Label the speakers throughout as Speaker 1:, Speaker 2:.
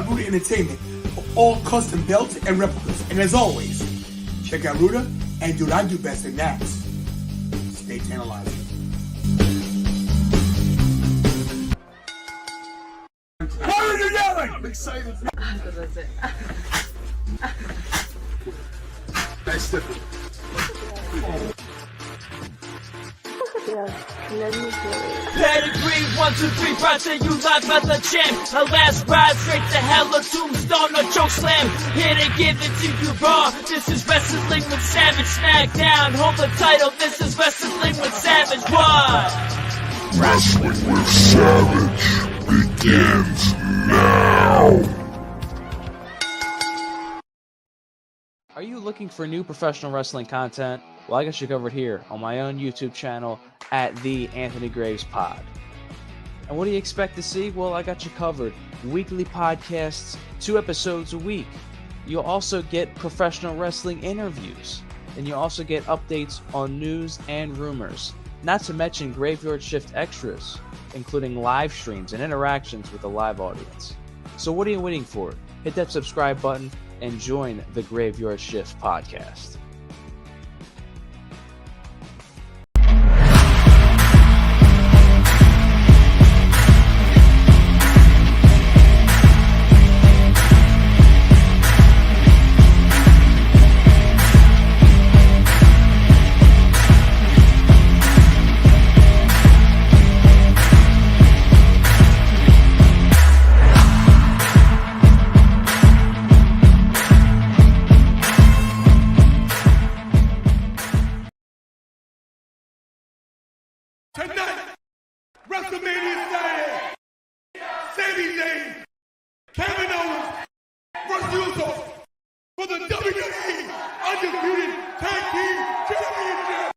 Speaker 1: out Ruda Entertainment for all custom belts and replicas. And as always, check out Ruda and do what I do best, and that's stay tantalizing. Why are you yelling? I'm excited. Nice stiffy.
Speaker 2: Pedigree, 1, 2, 3, brought to you live at the champ. Her last ride straight to hell, a tombstone, a choke slam. Here to give it to you raw. This is Wrestling with Savage. SmackDown, hold the title. This is Wrestling with Savage. What?
Speaker 3: Wrestling with Savage begins now.
Speaker 4: Are you looking for new professional wrestling content? Well, I got you covered here on my own YouTube channel at The Anthony Graves Pod. And what do you expect to see? Well, I got you covered. Weekly podcasts, 2 episodes a week. You'll also get professional wrestling interviews. And you'll also get updates on news and rumors. Not to mention Graveyard Shift extras, including live streams and interactions with the live audience. So what are you waiting for? Hit that subscribe button and join the Graveyard Shift podcast.
Speaker 1: Tonight, WrestleMania Saturday, Sami Zayn, Kevin Owens versus Usos for the WWE Undisputed Tag Team Championship.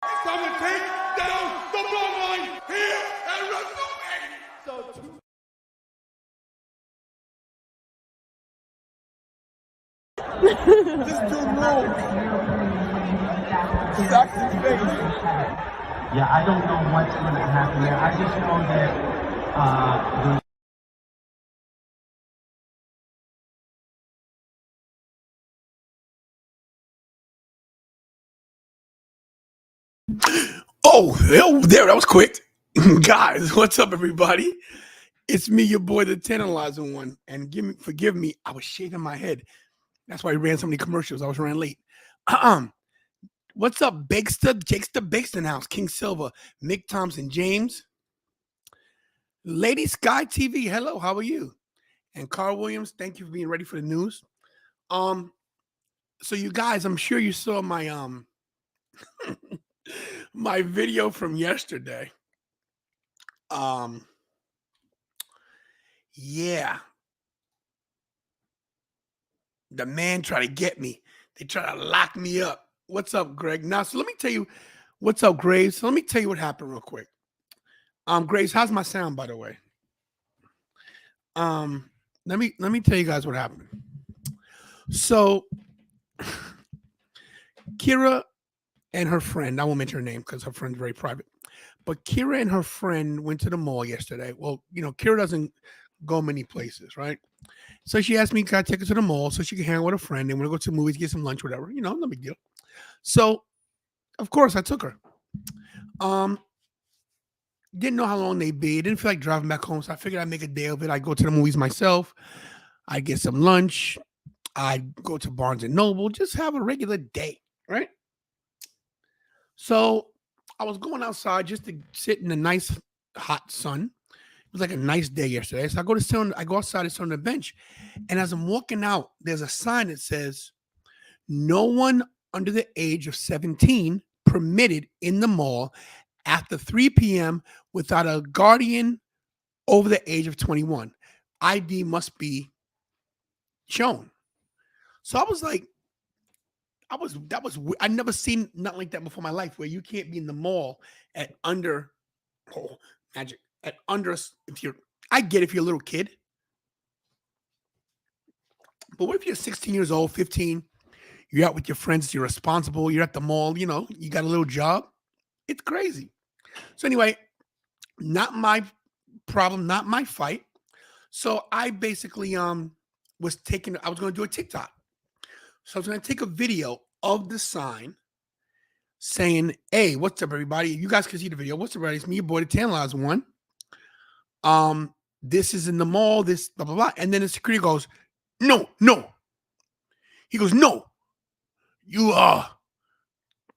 Speaker 1: It's time to take down the bloodline here at WrestleMania. So this dude knows. He's actually famous.
Speaker 5: Yeah, I don't know what's going to happen there. I just know that
Speaker 1: there, that was quick. Guys, what's up, everybody? It's me, your boy, the Tantalizing One. And forgive me, I was shaving my head. That's why I ran so many commercials. I was running late. What's up, Bakester? Jake's the Bakester House. King Silver, Mick Thompson, James. Lady Sky TV, hello, how are you? And Carl Williams, thank you for being ready for the news. So you guys, I'm sure you saw my my video from yesterday. Yeah. The man tried to get me. They try to lock me up. What's up, Greg? Now, so let me tell you, what's up, Graves? So let me tell you what happened real quick. Graves, how's my sound, by the way? Let me tell you guys what happened. So Kira and her friend, I won't mention her name because her friend's very private, but Kira and her friend went to the mall yesterday. Well, you know, Kira doesn't go many places, right? So she asked me, can I take her to the mall so she can hang out with a friend and we're going to go to the movies, get some lunch, whatever. You know, no big deal. So, of course, I took her. Didn't know how long they'd be. Didn't feel like driving back home, so I figured I'd make a day of it. I'd go to the movies myself. I'd get some lunch. I'd go to Barnes & Noble. Just have a regular day, right? So, I was going outside just to sit in the nice, hot sun. It was like a nice day yesterday. So, I go outside and sit on the bench. And as I'm walking out, there's a sign that says, no one under the age of 17 permitted in the mall after 3 p.m. without a guardian over the age of 21. ID must be shown. So I was like, I never seen nothing like that before in my life, where you can't be in the mall at under, I get if you're a little kid. But what if you're 16 years old, 15, you're out with your friends, you're responsible, you're at the mall, you know, you got a little job. It's crazy. So anyway, not my problem, not my fight. So I basically was taking. I was going to do a TikTok. So I was going to take a video of the sign saying, "Hey, what's up, everybody? You guys can see the video. What's up, everybody? It's me, your boy, the Tantalizer One. This is in the mall. This blah blah blah." And then the security goes, "No, no." He goes, "No, you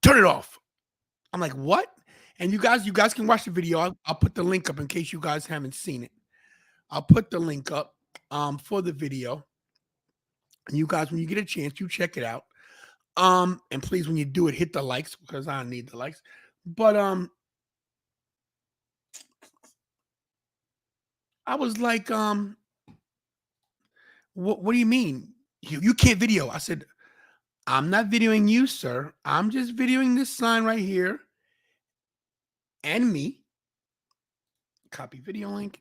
Speaker 1: turn it off." I'm like, "What?" And you guys can watch the video. I'll put the link up in case you guys haven't seen it. I'll put the link up for the video. And you guys, when you get a chance, you check it out. And please, when you do it, hit the likes because I need the likes. But I was like, what do you mean? You can't video. I said, I'm not videoing you, sir. I'm just videoing this sign right here and me. Copy video link.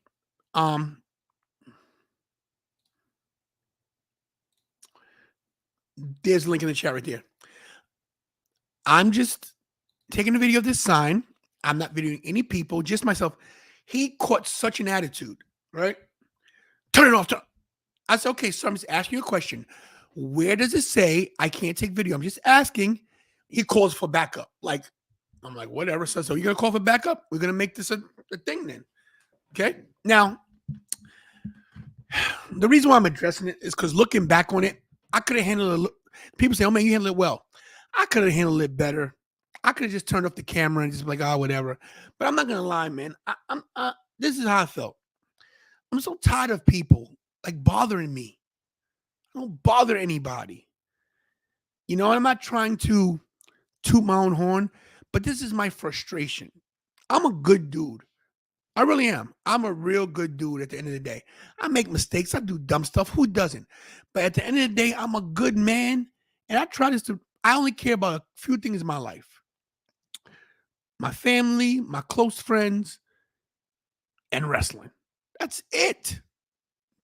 Speaker 1: There's a link in the chat right there. I'm just taking a video of this sign. I'm not videoing any people, just myself. He caught such an attitude, right? Turn it off. I said, okay, so I'm just asking you a question. Where does it say I can't take video? I'm just asking. He calls for backup. Like, I'm like, whatever. So you're going to call for backup? We're going to make this a thing then. Okay. Now, the reason why I'm addressing it is because looking back on it, I could have handled it. People say, oh man, you handled it well. I could have handled it better. I could have just turned off the camera and just be like, oh, whatever. But I'm not going to lie, man. This is how I felt. I'm so tired of people like bothering me. I don't bother anybody. You know, I'm not trying to toot my own horn, but this is my frustration. I'm a good dude. I really am. I'm a real good dude at the end of the day. I make mistakes. I do dumb stuff. Who doesn't? But at the end of the day, I'm a good man. And I only care about a few things in my life. My family, my close friends, and wrestling. That's it.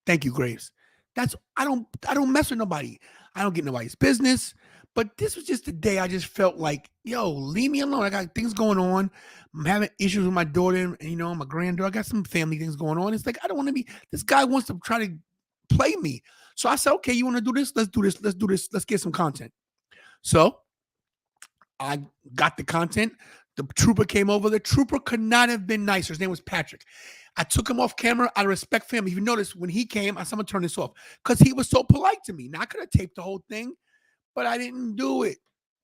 Speaker 1: Thank you, Graves. I don't mess with nobody. I don't get nobody's business. But this was just a day I just felt like, yo, leave me alone. I got things going on. I'm having issues with my daughter and, you know, my granddaughter. I got some family things going on. It's like, I don't want to be, this guy wants to try to play me. So I said, okay, you want to do this? Let's do this. Let's do this. Let's get some content. So I got the content. The trooper came over. The trooper could not have been nicer. His name was Patrick. I took him off camera out of respect for him. If you notice, when he came, I said, I'm going to turn this off because he was so polite to me. Now, I could have taped the whole thing, but I didn't do it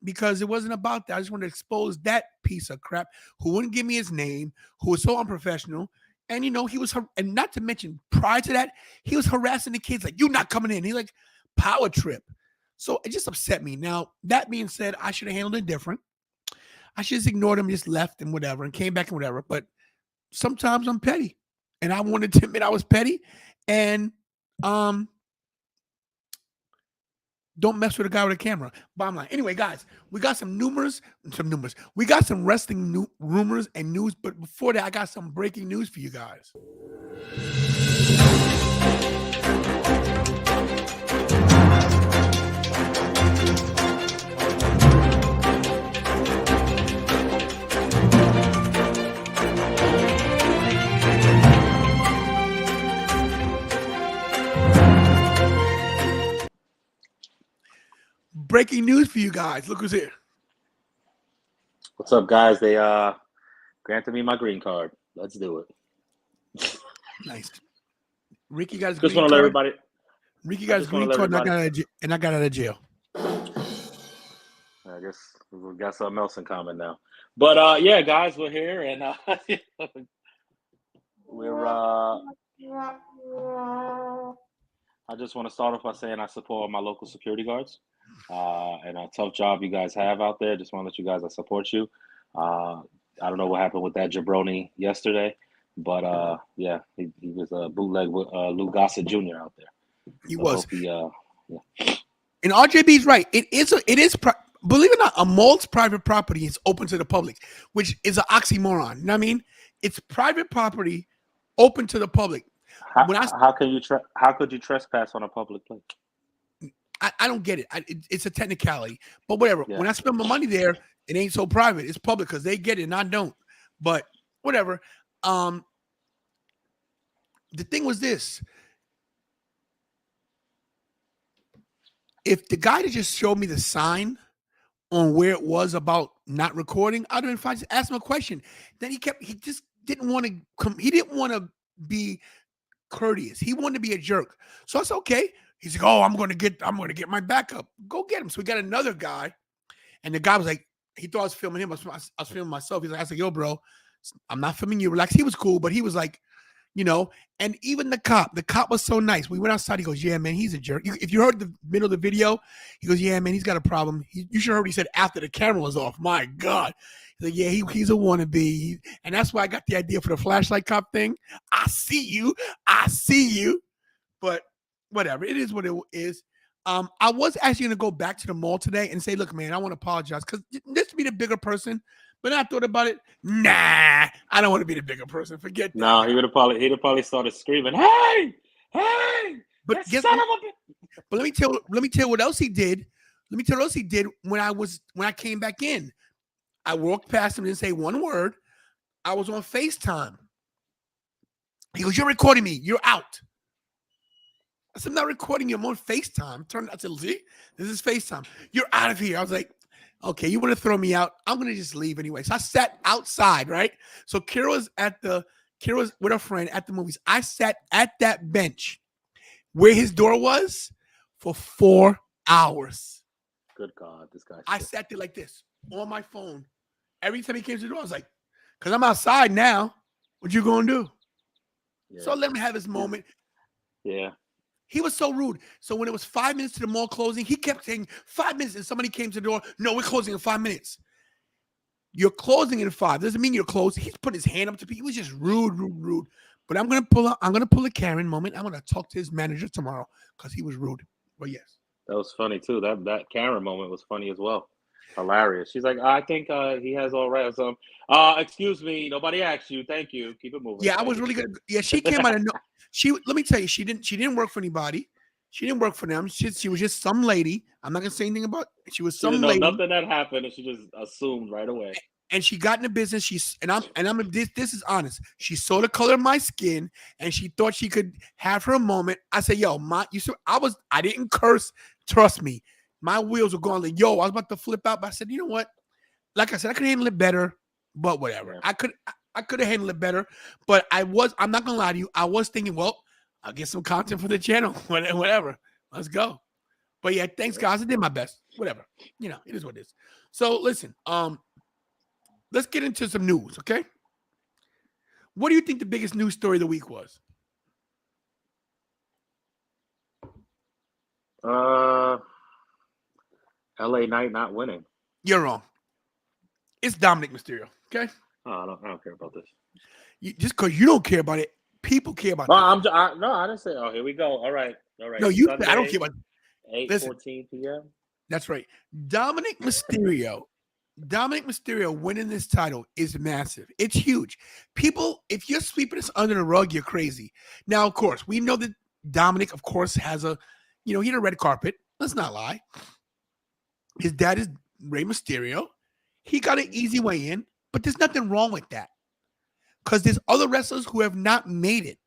Speaker 1: because it wasn't about that. I just wanted to expose that piece of crap who wouldn't give me his name, who was so unprofessional. And, you know, and not to mention, prior to that, he was harassing the kids like, you're not coming in. He like, power trip. So it just upset me. Now, that being said, I should have handled it different. I should have ignored him, just left and whatever, and came back and whatever. But sometimes I'm petty. And I wanted to admit I was petty. And don't mess with a guy with a camera. Bottom line. Anyway, guys, we got some numbers. We got some wrestling rumors and news. But before that, I got some breaking news for you guys. Breaking news for you guys. Look who's here.
Speaker 6: What's up, guys? They granted me my green card. Let's do it.
Speaker 1: Nice. Ricky got his
Speaker 6: Just
Speaker 1: green
Speaker 6: want
Speaker 1: card.
Speaker 6: to let everybody.
Speaker 1: Ricky got his green card, and I got out of jail.
Speaker 6: I guess we got something else in common now. But yeah, guys, we're here, and we're. I just want to start off by saying I support my local security guards, and a tough job you guys have out there. Just want to let you guys, I support you. I don't know what happened with that jabroni yesterday, but yeah, he was a bootleg with Lou Gossett Jr. out there.
Speaker 1: He
Speaker 6: So
Speaker 1: was.
Speaker 6: yeah.
Speaker 1: And RJB's right. It is. Believe it or not, a mall's private property is open to the public, which is an oxymoron. You know what I mean? It's private property open to the public.
Speaker 6: How could you trespass on a public place?
Speaker 1: I don't get it. It's a technicality, but whatever.
Speaker 6: Yeah.
Speaker 1: When I spend my money there, it ain't so private. It's public because they get it and I don't. But whatever. The thing was this: if the guy that just showed me the sign on where it was about not recording, I'd have been fine. Just ask him a question. Then he just didn't want to come. He didn't want to be courteous. He wanted to be a jerk. So I said, okay. He's like, oh, I'm gonna get my backup. Go get him. So we got another guy, and the guy was like, he thought I was filming him. I was filming myself. He's like, I said, yo, bro, I'm not filming you. Relax. He was cool, but he was like, and even the cop was so nice. We went outside. He goes, yeah, man, he's a jerk. If you heard the middle of the video, he goes, yeah, man, he's got a problem. You should have heard what he said after the camera was off. My God. He's like, yeah, he's a wannabe. And that's why I got the idea for the flashlight cop thing. I see you. But whatever. It is what it is. I was actually going to go back to the mall today and say, look, man, I want to apologize because this to be the bigger person. But I thought about it. Nah, I don't want to be the bigger person. Forget that.
Speaker 6: No, he'd have probably started screaming, "Hey, hey!"
Speaker 1: But but let me tell you what else he did. Let me tell you what else he did when I came back in. I walked past him, didn't say one word. I was on FaceTime. He goes, "You're recording me. You're out." I said, "I'm not recording you. I'm on FaceTime." I said, "See, this is FaceTime. You're out of here." I was like, okay, you want to throw me out? I'm gonna just leave anyway. So I sat outside, right? So Kira's with a friend at the movies. I sat at that bench where his door was for 4 hours.
Speaker 6: Good God, this guy.
Speaker 1: I sat there like this on my phone. Every time he came to the door, I was like, because I'm outside now. What you gonna do?
Speaker 6: Yeah.
Speaker 1: So let him have his moment.
Speaker 6: Yeah.
Speaker 1: He was so rude. So when it was 5 minutes to the mall closing, he kept saying 5 minutes, and somebody came to the door. No, we're closing in 5 minutes. You're closing in 5. Doesn't mean you're closed. He's put his hand up to people. He was just rude. But I'm gonna pull a Karen moment. I'm gonna talk to his manager tomorrow because he was rude. But yes,
Speaker 6: that was funny too. That Karen moment was funny as well. Hilarious. She's like, I think he has all right. So, excuse me, nobody asked you. Thank you. Keep it moving.
Speaker 1: Yeah, I was really good. Yeah, she came out of no. Let me tell you, she didn't work for anybody. She didn't work for them. She was just some lady. I'm not gonna say anything about. She was some lady.
Speaker 6: Nothing that happened, and she just assumed right away.
Speaker 1: And she got in the business. This is honest. She saw the color of my skin, and she thought she could have her moment. I said, "Yo, I didn't curse. Trust me, my wheels were going like, yo, I was about to flip out. But I said, you know what? Like I said, I could handle it better. But whatever. I could have handled it better. But I'm not gonna lie to you. I was thinking, well, I'll get some content for the channel. Whatever. Let's go. But yeah, thanks, guys. I did my best. Whatever. It is what it is. So listen, let's get into some news, okay? What do you think the biggest news story of the week was?
Speaker 6: LA Knight not winning.
Speaker 1: You're wrong. It's Dominic Mysterio, okay?
Speaker 6: Oh, I don't care about this.
Speaker 1: Just because you don't care about it, people care about it.
Speaker 6: I didn't say. Oh, here we go. All right.
Speaker 1: No,
Speaker 6: Sunday,
Speaker 1: I don't care about
Speaker 6: 8:14 p.m.
Speaker 1: That's right. Dominic Mysterio winning this title is massive. It's huge. People, if you're sweeping this under the rug, you're crazy. Now, of course, we know that Dominic, of course, has he had a red carpet. Let's not lie. His dad is Rey Mysterio. He got an easy way in, but there's nothing wrong with that. Because there's other wrestlers who have not made it.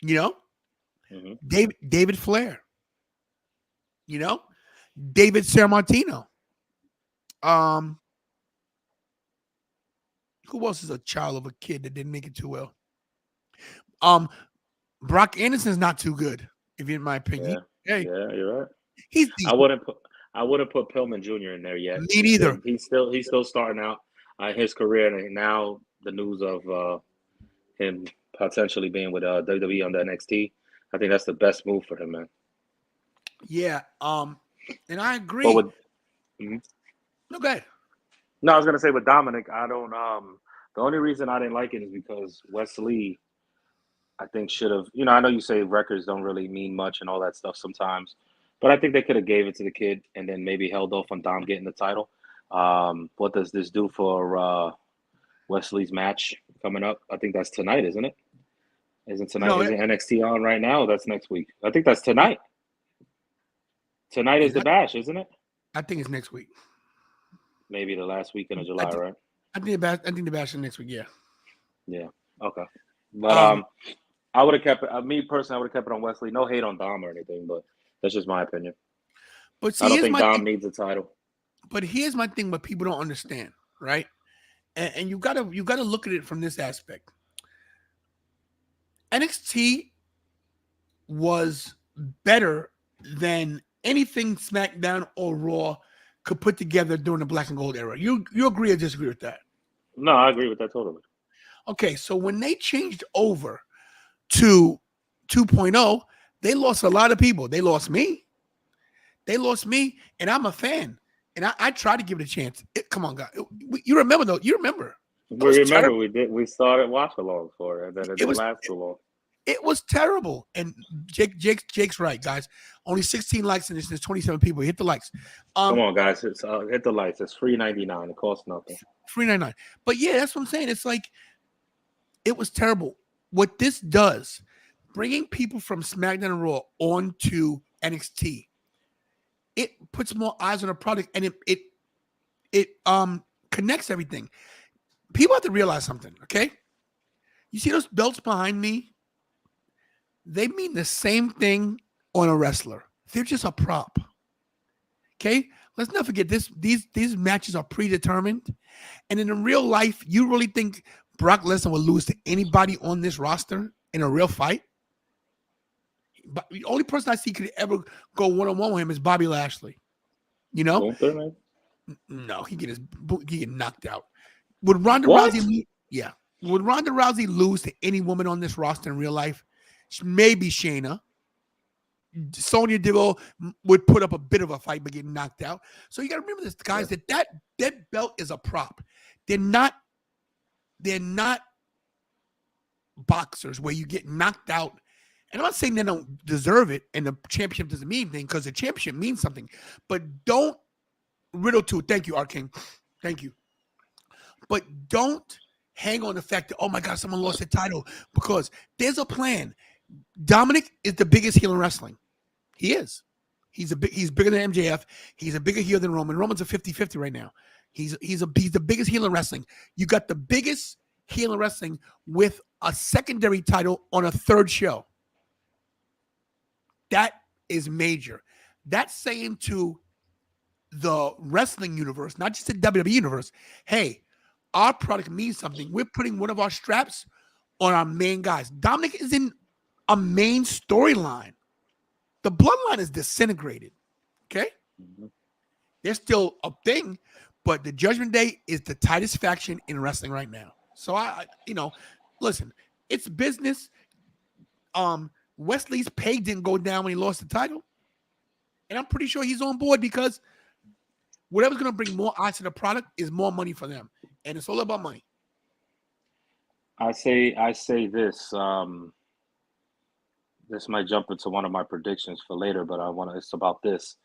Speaker 6: Mm-hmm.
Speaker 1: David Flair. David Sammartino. Who else is a child of a kid that didn't make it too well? Brock Anderson's not too good, in my opinion.
Speaker 6: Yeah, you're right.
Speaker 1: He's
Speaker 6: I wouldn't put Pillman Jr. in there yet.
Speaker 1: Me neither.
Speaker 6: He's still starting out his career, and now the news of him potentially being with WWE on the NXT. I think that's the best move for him, man.
Speaker 1: Yeah. And I agree.
Speaker 6: But
Speaker 1: No, go ahead.
Speaker 6: No, I was gonna say with Dominic, I don't. The only reason I didn't like it is because Wesley, I think should have. I know you say records don't really mean much and all that stuff sometimes, but I think they could have gave it to the kid and then maybe held off on Dom getting the title. What does this do for Wesley's match coming up? I think that's tonight, isn't it? Isn't NXT on right now? That's next week. I think that's tonight. Tonight is the Bash, isn't it?
Speaker 1: I think it's next week.
Speaker 6: Maybe the last weekend of July, right?
Speaker 1: I think the Bash is next week. Yeah.
Speaker 6: Yeah. Okay. But I would have kept it. Me personally, I would have kept it on Wesley. No hate on Dom or anything, but that's just my opinion.
Speaker 1: But see,
Speaker 6: I don't
Speaker 1: here's
Speaker 6: think
Speaker 1: my
Speaker 6: Dom
Speaker 1: thing.
Speaker 6: needs a title.
Speaker 1: But here's my thing. What people don't understand, right? And you gotta look at it from this aspect. NXT was better than anything SmackDown or Raw could put together during the Black and Gold era. You agree or disagree with that?
Speaker 6: No, I agree with that totally.
Speaker 1: Okay, so when they changed over to 2.0, they lost a lot of people. They lost me. And I'm a fan. And I tried to give it a chance. Come on, guys. You remember, though. You remember.
Speaker 6: We remember we started watch along for it, and then it didn't
Speaker 1: was-
Speaker 6: last too long.
Speaker 1: It was terrible. And Jake's right, guys. Only 16 likes and there's 27 people. Hit the likes.
Speaker 6: Come on, guys. It's, hit the lights. It's $3.99. It costs nothing.
Speaker 1: $3.99. But yeah, that's what I'm saying. It's like it was terrible. What this does, bringing people from SmackDown and Raw onto NXT, it puts more eyes on the product and it connects everything. People have to realize something, okay? You see those belts behind me? They mean the same thing on a wrestler. They're just a prop. Okay? Let's not forget this. These matches are predetermined. And in real life, you really think Brock Lesnar will lose to anybody on this roster in a real fight? But the only person I see could ever go one-on-one with him is Bobby Lashley. You know?
Speaker 6: Won't they, man?
Speaker 1: No, he get knocked out. Would Ronda
Speaker 6: What?
Speaker 1: Rousey? Yeah. Would Ronda Rousey lose to any woman on this roster in real life? Maybe Shayna. Sonya Deville would put up a bit of a fight but get knocked out. So you got to remember this, guys. That belt is a prop. They're not boxers where you get knocked out. And I'm not saying they don't deserve it and the championship doesn't mean anything because the championship means something. But don't riddle to it. Thank you, Art King. Thank you. But don't hang on the fact that, oh my God, someone lost the title, because there's a plan. Dominic is the biggest heel in wrestling. He is. He's bigger than MJF. He's a bigger heel than Roman. Roman's a 50-50 right now. He's the biggest heel in wrestling. You got the biggest heel in wrestling with a secondary title on a third show. That is major. That's saying to the wrestling universe, not just the WWE universe, hey, our product means something. We're putting one of our straps on our main guys. Dominic is in a main storyline. The bloodline is disintegrated. Okay? They're still a thing, but the Judgment Day is the tightest faction in wrestling right now. So I listen, it's business. Wesley's pay didn't go down when he lost the title. And I'm pretty sure he's on board because whatever's going to bring more eyes to the product is more money for them. And it's all about money.
Speaker 6: I say this. This might jump into one of my predictions for later, but it's about this.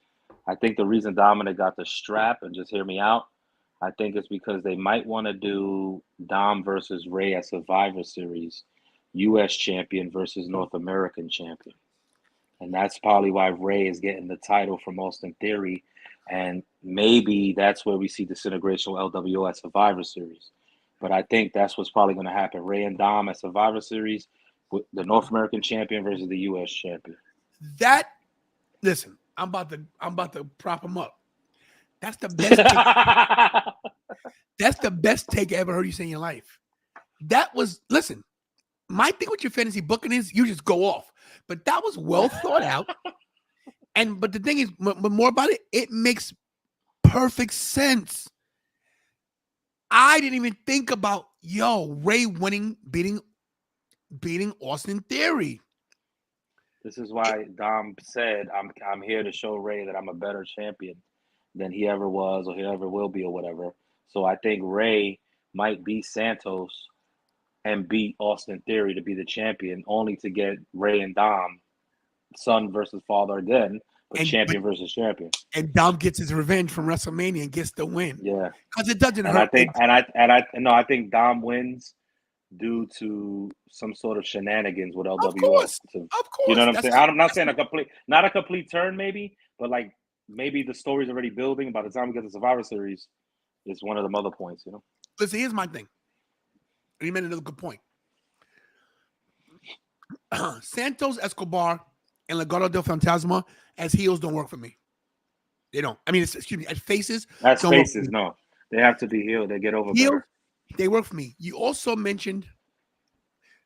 Speaker 6: I think the reason Dominic got the strap, and just hear me out, I think it's because they might want to do Dom versus Ray at Survivor Series, U.S. champion versus North American champion. And that's probably why Ray is getting the title from Austin Theory. And maybe that's where we see disintegration with LWO at Survivor Series. But I think that's what's probably going to happen. Ray and Dom at Survivor Series, with the North American champion versus the U.S. champion.
Speaker 1: Listen, I'm about to prop him up. That's the best take. That's the best take I ever heard you say in your life. Listen, my thing with your fantasy booking is you just go off. But that was well thought out. But the thing is, but more about it, it makes perfect sense. I didn't even think about, Ray winning, beating Austin Theory.
Speaker 6: This is why Dom said, I'm here to show Ray that I'm a better champion than he ever was or he ever will be or whatever. So I think Ray might beat Santos and beat Austin Theory to be the champion, only to get Ray and Dom, son versus father again, but champion versus champion.
Speaker 1: And Dom gets his revenge from WrestleMania and gets the win.
Speaker 6: Yeah,
Speaker 1: because it doesn't
Speaker 6: and
Speaker 1: hurt.
Speaker 6: I think Dom wins due to some sort of shenanigans with LWO.
Speaker 1: Of course.
Speaker 6: You know what I'm saying? I'm not saying not a complete turn, maybe, but like maybe the story's already building. By the time we get to Survivor Series, it's one of the other points,
Speaker 1: Listen, here's my thing. And you made another good point. Santos Escobar and Legado del Fantasma as heels don't work for me. They don't. I mean, excuse me, at faces.
Speaker 6: That's
Speaker 1: don't work for
Speaker 6: faces.
Speaker 1: me.
Speaker 6: No, they have to be healed. They get over
Speaker 1: Heels,
Speaker 6: better.
Speaker 1: they work for me. You also mentioned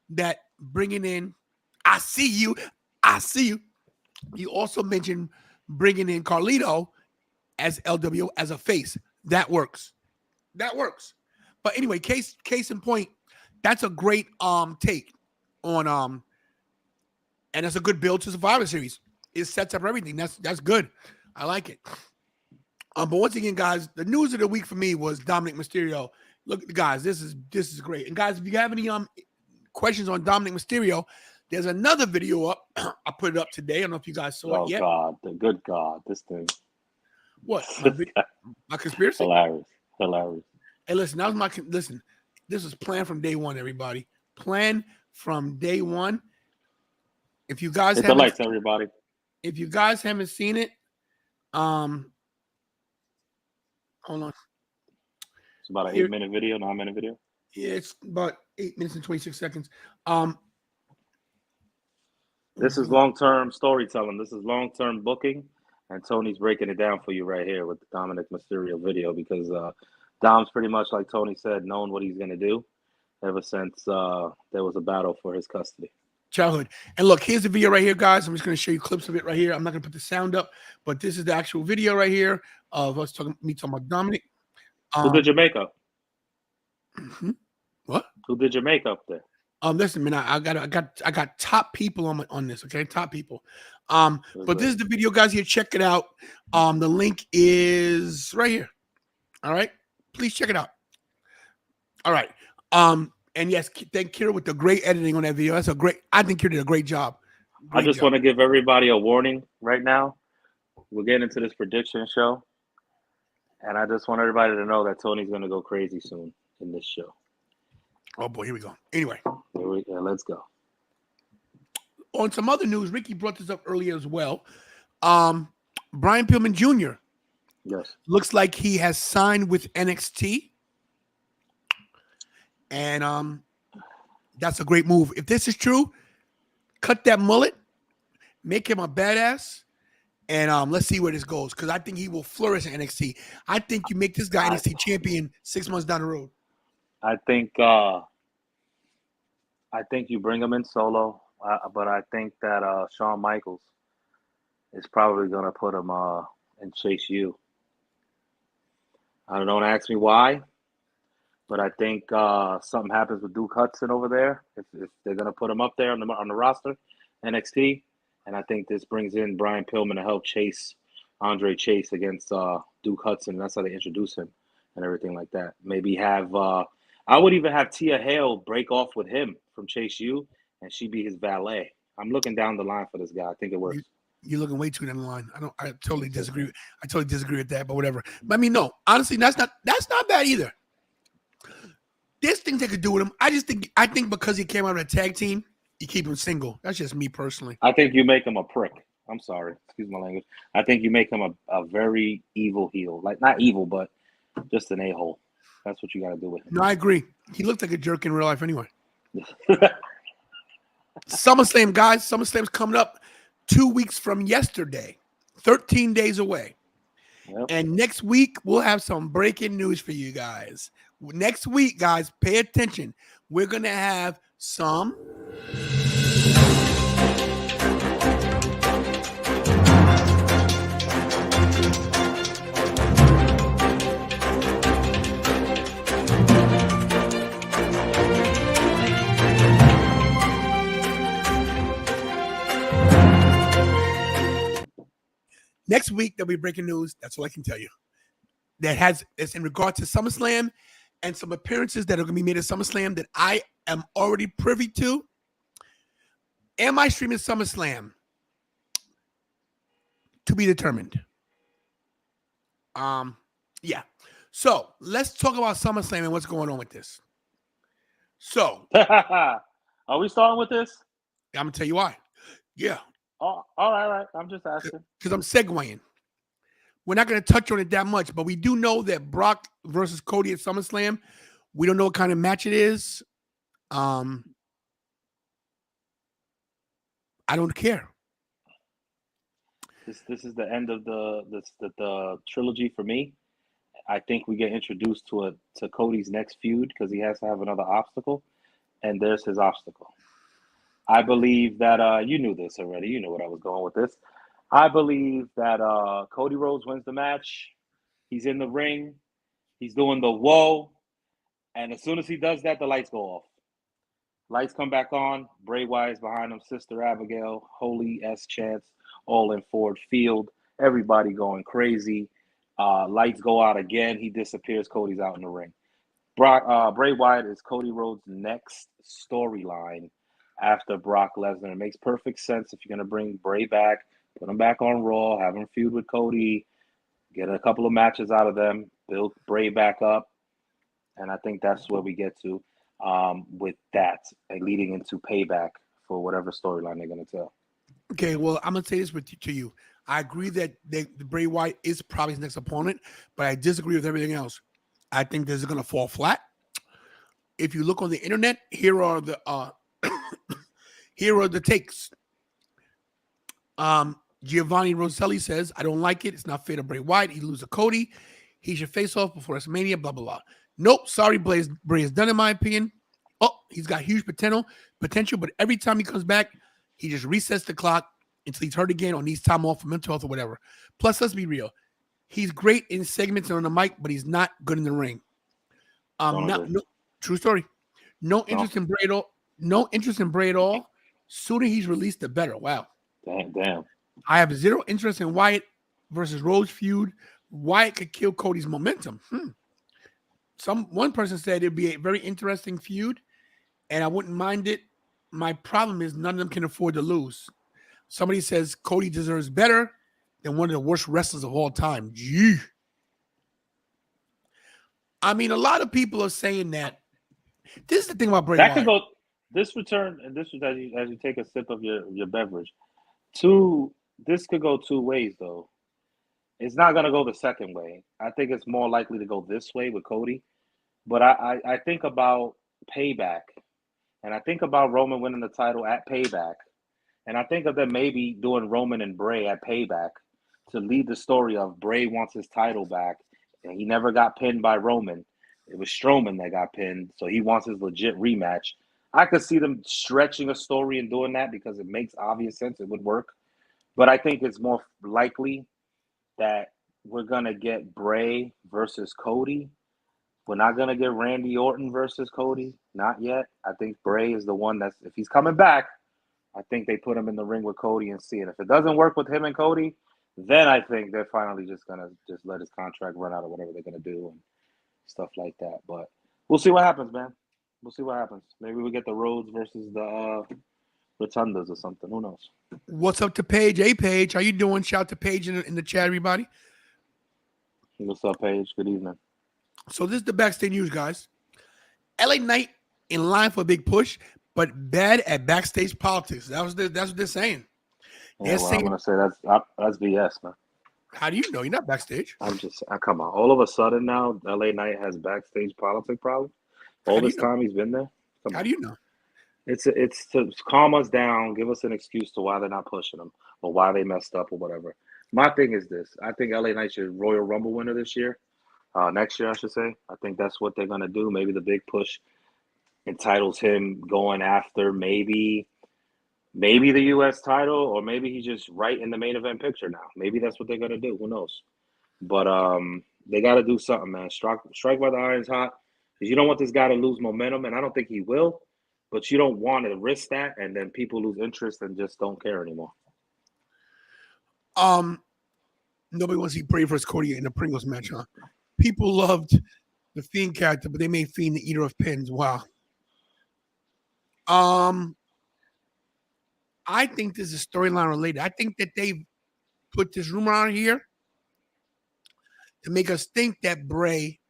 Speaker 1: that bringing in, I see you. You also mentioned bringing in Carlito as LWO as a face. That works. But anyway, case in point, that's a great take on and that's a good build to Survivor Series. It sets up everything. That's good. I like it. But once again, guys, the news of the week for me was Dominic Mysterio. Look, guys, this is great. And guys, if you have any questions on Dominic Mysterio, there's another video up. I put it up today. I don't know if you guys saw it yet.
Speaker 6: God, the good God, this thing.
Speaker 1: What? My conspiracy?
Speaker 6: Hilarious.
Speaker 1: Hey, listen, that was listen. This was planned from day one, everybody. Planned from day one. If you guys
Speaker 6: Hit the lights, everybody.
Speaker 1: If you guys haven't seen it, hold on.
Speaker 6: It's about an 8-minute video, 9-minute video.
Speaker 1: Yeah, it's about 8 minutes and 26 seconds.
Speaker 6: This is long-term storytelling. This is long-term booking, and Tony's breaking it down for you right here with the Dominic Mysterio video because Dom's pretty much, like Tony said, known what he's going to do ever since there was a battle for his custody.
Speaker 1: Childhood. And look, here's the video right here, guys. I'm just going to show you clips of it right here. I'm not going to put the sound up, but this is the actual video right here of us talking about Dominic.
Speaker 6: Who did your makeup?
Speaker 1: What?
Speaker 6: Who did your makeup there?
Speaker 1: Listen, man, I got top people on this, okay? Top people. But this is the video, guys. Here, check it out. The link is right here. All right, please check it out. All right. And yes, thank Kira with the great editing on that video. I think Kira did a great job.
Speaker 6: I just want to give everybody a warning right now. We're getting into this prediction show, and I just want everybody to know that Tony's going to go crazy soon in this show.
Speaker 1: Oh boy, here we go. Anyway,
Speaker 6: let's go.
Speaker 1: On some other news, Ricky brought this up earlier as well. Brian Pillman Jr.
Speaker 6: Yes,
Speaker 1: looks like he has signed with NXT, and that's a great move. If this is true, cut that mullet, make him a badass, and let's see where this goes. Because I think he will flourish in NXT. I think you make this guy NXT champion 6 months down the road.
Speaker 6: I think you bring him in solo, but I think that Shawn Michaels is probably going to put him in Chase U. I don't ask me why, but I think something happens with Duke Hudson over there. If they're going to put him up there on the roster, NXT, and I think this brings in Brian Pillman to help chase Andre Chase against Duke Hudson. That's how they introduce him and everything like that. Maybe have I would even have Tia Hale break off with him from Chase U, and she be his valet. I'm looking down the line for this guy. I think it works.
Speaker 1: You're looking way too down the line. I totally disagree. I totally disagree with that, but whatever. But I mean, no, honestly, that's not bad either. There's things they could do with him. I think because he came out of a tag team, you keep him single. That's just me personally.
Speaker 6: I think you make him a prick. I'm sorry. Excuse my language. I think you make him a very evil heel. Like, not evil, but just an a-hole. That's what you got to do with him.
Speaker 1: No, I agree. He looked like a jerk in real life anyway. SummerSlam, guys. SummerSlam's coming up 2 weeks from yesterday. 13 days away.
Speaker 6: Yep.
Speaker 1: And next week, we'll have some breaking news for you guys. Next week, guys, pay attention. We're going to have some... Next week, there'll be breaking news. That's all I can tell you. It's in regard to SummerSlam and some appearances that are going to be made at SummerSlam that I am already privy to. Am I streaming SummerSlam? To be determined. Yeah. So let's talk about SummerSlam and what's going on with this. So,
Speaker 6: are we starting with this?
Speaker 1: I'm gonna tell you why. Yeah.
Speaker 6: Oh, all right. I'm just asking.
Speaker 1: Because I'm segueing. We're not going to touch on it that much, but we do know that Brock versus Cody at SummerSlam. We don't know what kind of match it is. I don't care.
Speaker 6: This is the end of the trilogy for me. I think we get introduced to Cody's next feud because he has to have another obstacle, and there's his obstacle. I believe that you knew this already. You knew what I was going with this. I believe that Cody Rhodes wins the match. He's in the ring. He's doing the whoa, and as soon as he does that, the lights go off. Lights come back on. Bray Wyatt's behind him. Sister Abigail, holy S chants, all in Ford Field. Everybody going crazy. Lights go out again. He disappears. Cody's out in the ring. Bray Wyatt is Cody Rhodes' next storyline after Brock Lesnar. It makes perfect sense if you're going to bring Bray back, put him back on Raw, have him feud with Cody, get a couple of matches out of them, build Bray back up. And I think that's where we get to with that and leading into Payback for whatever storyline they're going to tell.
Speaker 1: Okay, well, I'm going to say this to you. I agree that Bray Wyatt is probably his next opponent, but I disagree with everything else. I think this is going to fall flat. If you look on the internet, here are the takes. Giovanni Rosselli says, I don't like it. It's not fair to Bray Wyatt. He loses to Cody. He should face off before WrestleMania, blah, blah, blah. Nope, sorry, Bray is done in my opinion. Oh, he's got huge potential, but every time he comes back, he just resets the clock until he's hurt again or needs time off for mental health or whatever. Plus, let's be real. He's great in segments and on the mic, but he's not good in the ring. True story. No interest in Bray at all. No interest in Bray at all. Sooner he's released, the better. Wow.
Speaker 6: Damn.
Speaker 1: I have zero interest in Wyatt versus Rhodes feud. Wyatt could kill Cody's momentum. One person said it'd be a very interesting feud, and I wouldn't mind it. My problem is none of them can afford to lose. Somebody says Cody deserves better than one of the worst wrestlers of all time. Gee. I mean, a lot of people are saying that. This is the thing about Bray Wyatt.
Speaker 6: Could go. This return, and this was as you take a sip of your beverage. This could go two ways though. It's not gonna go the second way. I think it's more likely to go this way with Cody. But I think about Payback, and I think about Roman winning the title at Payback, and I think of them maybe doing Roman and Bray at Payback to lead the story of Bray wants his title back, and he never got pinned by Roman. It was Strowman that got pinned, so he wants his legit rematch. I could see them stretching a story and doing that because it makes obvious sense. It would work. But I think it's more likely that we're going to get Bray versus Cody. We're not going to get Randy Orton versus Cody. Not yet. I think Bray is the one that's, if he's coming back, I think they put him in the ring with Cody and see it. If it doesn't work with him and Cody, then I think they're finally just going to just let his contract run out or whatever they're going to do and stuff like that. But we'll see what happens, man. We'll see what happens. Maybe we get the Rhodes versus the Rotundas or something. Who knows?
Speaker 1: What's up to Paige? Hey, Paige. How you doing? Shout to Paige in the chat, everybody.
Speaker 6: What's up, Paige? Good evening.
Speaker 1: So this is the backstage news, guys. LA Knight in line for a big push, but bad at backstage politics. That's what they're saying.
Speaker 6: Yeah, I'm gonna say that's BS, man.
Speaker 1: How do you know? You're not backstage.
Speaker 6: Come on. All of a sudden now, LA Knight has backstage politics problems. All this time he's been there.
Speaker 1: How do you know?
Speaker 6: It's to calm us down, give us an excuse to why they're not pushing them or why they messed up or whatever. My thing is this: I think LA Knight should Royal Rumble winner this year, next year I should say. I think that's what they're gonna do. Maybe the big push entitles him going after maybe the U.S. title, or maybe he's just right in the main event picture now. Maybe that's what they're gonna do. Who knows? But they got to do something, man. Strike while the iron's hot, because you don't want this guy to lose momentum, and I don't think he will. But you don't want to risk that, and then people lose interest and just don't care anymore.
Speaker 1: Nobody wants to see Bray versus Cody in the Pringles match, huh? People loved the Fiend character, but they made Fiend the eater of pins. Wow. I think this is storyline related. I think that they put this rumor out here to make us think that Bray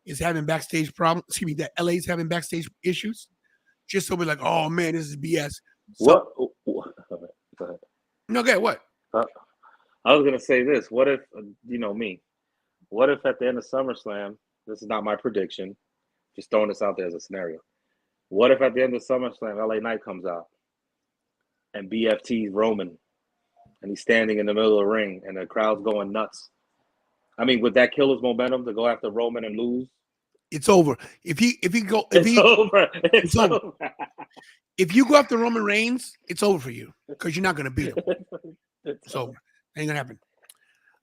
Speaker 1: is having backstage problems. Excuse me, that LA's having backstage issues. Just so we're like, oh man, this is BS. So,
Speaker 6: What? Go ahead.
Speaker 1: No, okay, what?
Speaker 6: I was gonna say this. What if me? What if at the end of SummerSlam, this is not my prediction, just throwing this out there as a scenario. What if at the end of SummerSlam, LA Knight comes out and BFT's Roman, and he's standing in the middle of the ring, and the crowd's going nuts. I mean, would that kill his momentum to go after Roman and lose?
Speaker 1: It's over. If he go if
Speaker 6: It's
Speaker 1: he
Speaker 6: over. It's
Speaker 1: over.
Speaker 6: over.
Speaker 1: if you go after Roman Reigns, it's over for you because you're not gonna beat him. It's over. Ain't gonna happen.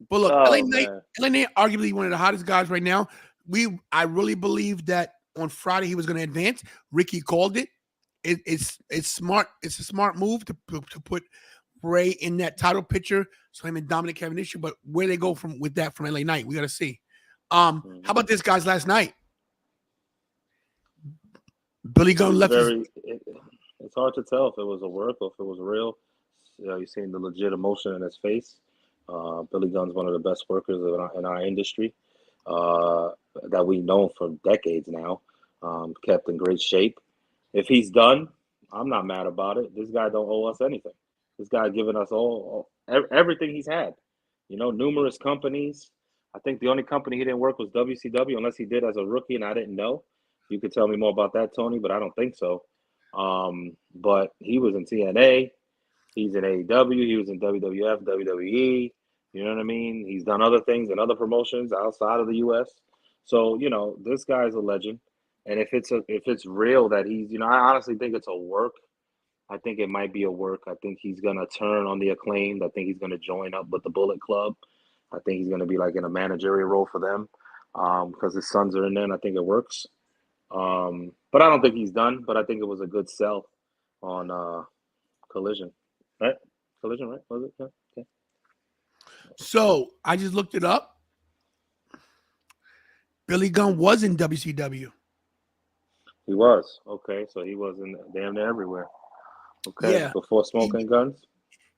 Speaker 1: But look, LA Knight, arguably one of the hottest guys right now. I really believe that on Friday he was going to advance. Ricky called it. It's smart. It's a smart move to put Ray in that title picture, so him and Dominic have an issue. But where they go from LA Knight, we got to see. How about this guys last night? Billy Gunn left.
Speaker 6: It's hard to tell if it was a work or if it was real. You're seeing the legit emotion in his face. Billy Gunn's one of the best workers in our industry that we've known for decades now. Kept in great shape. If he's done, I'm not mad about it. This guy don't owe us anything. This guy giving us everything he's had. Numerous companies. I think the only company he didn't work was WCW, unless he did as a rookie and I didn't know. You could tell me more about that, Tony, but I don't think so. But he was in TNA. He's in AEW. He was in WWF, WWE. You know what I mean? He's done other things and other promotions outside of the U.S. So, this guy's a legend. And if it's real that he's, I honestly think it's a work. I think it might be a work. I think he's going to turn on the Acclaimed. I think he's going to join up with the Bullet Club. I think he's going to be like in a managerial role for them because his sons are in there and I think it works. But I don't think he's done, but I think it was a good sell on Collision. Right? Collision, right? Was it? Yeah. Okay.
Speaker 1: So I just looked it up. Billy Gunn was in WCW.
Speaker 6: He was. Okay, so he was in damn near everywhere. Okay,
Speaker 1: yeah.
Speaker 6: Before Smoking Guns?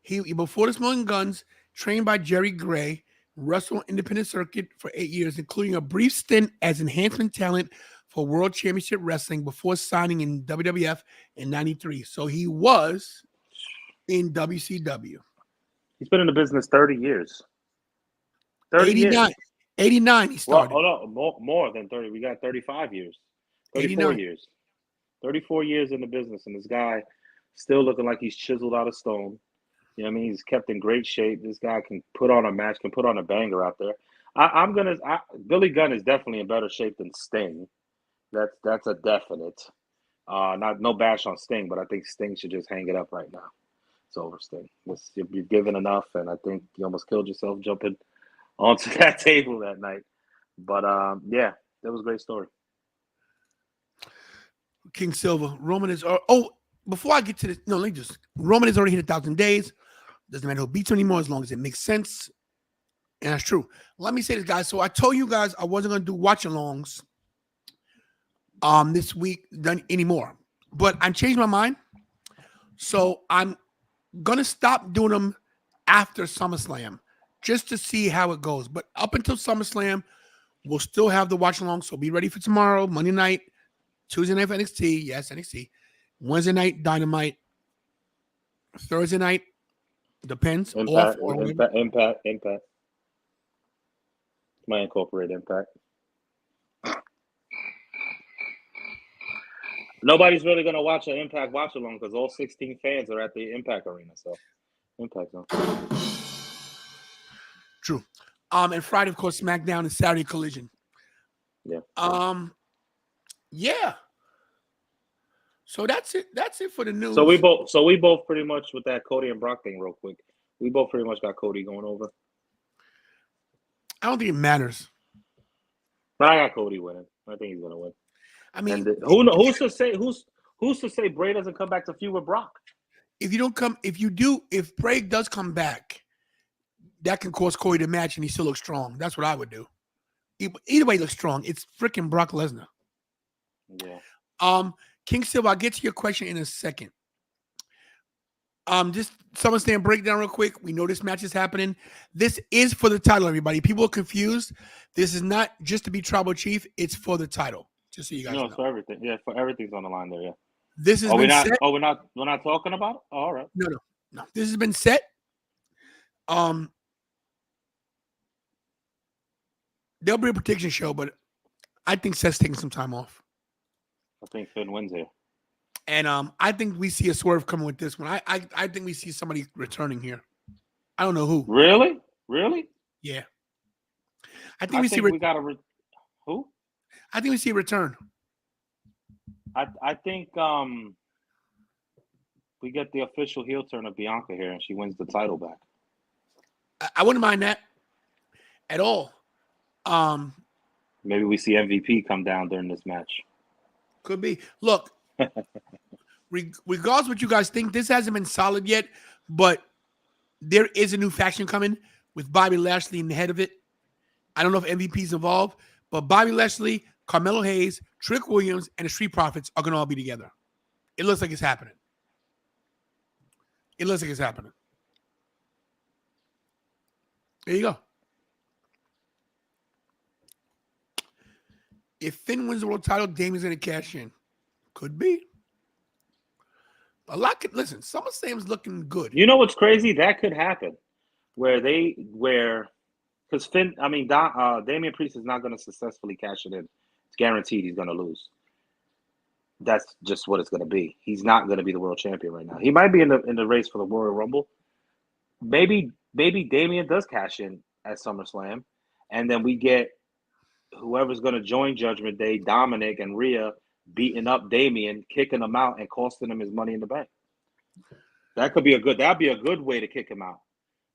Speaker 1: He before the Smoking Guns, trained by Jerry Gray, wrestled independent circuit for 8 years, including a brief stint as enhancement talent for World Championship Wrestling before signing in WWF in 93. So he was in WCW.
Speaker 6: He's been in the business 30 years.
Speaker 1: 89 he started.
Speaker 6: Well, no, more than 30. We got 35 years. 34
Speaker 1: 89.
Speaker 6: years. 34 years in the business, and this guy still looking like he's chiseled out of stone. You know what I mean? He's kept in great shape. This guy can put on a match, can put on a banger out there. Billy Gunn is definitely in better shape than Sting. That's a definite. No bash on Sting, but I think Sting should just hang it up right now. It's over, Sting. You've given enough, and I think you almost killed yourself jumping onto that table that night. But yeah, that was a great story.
Speaker 1: King Silver, Roman is. Before I get to this, no, let me just. Roman has already hit 1,000 days. Doesn't matter who beats him anymore as long as it makes sense. And that's true. Let me say this, guys. So I told you guys I wasn't going to do watch-alongs this week anymore. But I changed my mind. So I'm going to stop doing them after SummerSlam just to see how it goes. But up until SummerSlam, we'll still have the watch-along. So be ready for tomorrow, Monday night, Tuesday night for NXT. Yes, NXT. Wednesday night, Dynamite. Thursday night, depends.
Speaker 6: Impact. Might incorporate Impact. Nobody's really going to watch an Impact watch-along because all 16 fans are at the Impact Arena. So, Impact Zone.
Speaker 1: True. And Friday, of course, SmackDown and Saturday Collision.
Speaker 6: Yeah.
Speaker 1: Yeah. So that's it. That's it for the news.
Speaker 6: So we both pretty much with that Cody and Brock thing real quick. We both pretty much got Cody going over.
Speaker 1: I don't think it matters.
Speaker 6: But I got Cody winning. I think he's gonna win.
Speaker 1: I mean,
Speaker 6: who's to say Bray doesn't come back to feud with Brock?
Speaker 1: If Bray does come back, that can cause Cody to match and he still looks strong. That's what I would do. Either way, he looks strong. It's freaking Brock Lesnar.
Speaker 6: Yeah.
Speaker 1: King Silver, I'll get to your question in a second. Just SummerSlam breakdown real quick. We know this match is happening. This is for the title, everybody. People are confused. This is not just to be tribal chief. It's for the title. Just so you guys know.
Speaker 6: No, for everything. Yeah, for everything's on the line there. Yeah.
Speaker 1: This has been set.
Speaker 6: We're not talking about it. Oh, all right.
Speaker 1: No. This has been set. There'll be a prediction show, but I think Seth's taking some time off.
Speaker 6: I think Finn wins here.
Speaker 1: And I think we see a swerve coming with this one. I think we see somebody returning here. I don't know who.
Speaker 6: Really? Really?
Speaker 1: Yeah. I think
Speaker 6: I
Speaker 1: we see.
Speaker 6: think we got to who?
Speaker 1: I think we see a return.
Speaker 6: I think we get the official heel turn of Bianca here, and she wins the title back.
Speaker 1: I wouldn't mind that at all.
Speaker 6: Maybe we see MVP come down during this match.
Speaker 1: Could be. Look, regardless of what you guys think, this hasn't been solid yet, but there is a new faction coming with Bobby Lashley in the head of it. I don't know if MVP's involved, but Bobby Lashley, Carmelo Hayes, Trick Williams, and the Street Profits are going to all be together. It looks like it's happening. It looks like it's happening. There you go. If Finn wins the world title, Damien's going to cash in. Could be. A lot could listen. SummerSlam's looking good.
Speaker 6: You know what's crazy? That could happen, because Finn. I mean, Damian Priest is not going to successfully cash it in. It's guaranteed he's going to lose. That's just what it's going to be. He's not going to be the world champion right now. He might be in the race for the Royal Rumble. Maybe Damian does cash in at SummerSlam, and then we get whoever's going to join Judgment Day, Dominic and Rhea, beating up Damian, kicking him out, and costing him his Money in the Bank. That'd be a good way to kick him out.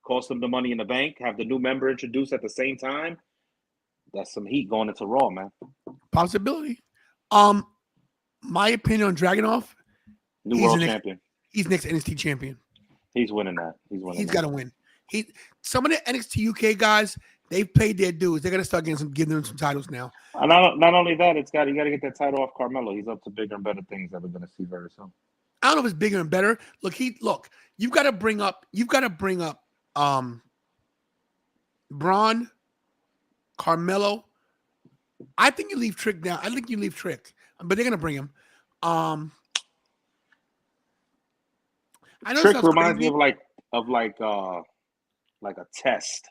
Speaker 6: Cost him the Money in the Bank, have the new member introduced at the same time. That's some heat going into Raw, man.
Speaker 1: Possibility. My opinion on Dragunov,
Speaker 6: New world champion.
Speaker 1: He's next NXT champion.
Speaker 6: He's winning that.
Speaker 1: He's got to win. Some of the NXT UK guys, they've paid their dues. They're gonna start giving them some titles now.
Speaker 6: Not only that, you got to get that title off Carmelo. He's up to bigger and better things that we're gonna see very soon.
Speaker 1: I don't know if it's bigger and better. You've got to bring up Braun, Carmelo. I think you leave Trick down. I think you leave Trick, but they're gonna bring him. I know
Speaker 6: Trick reminds me of like a Test.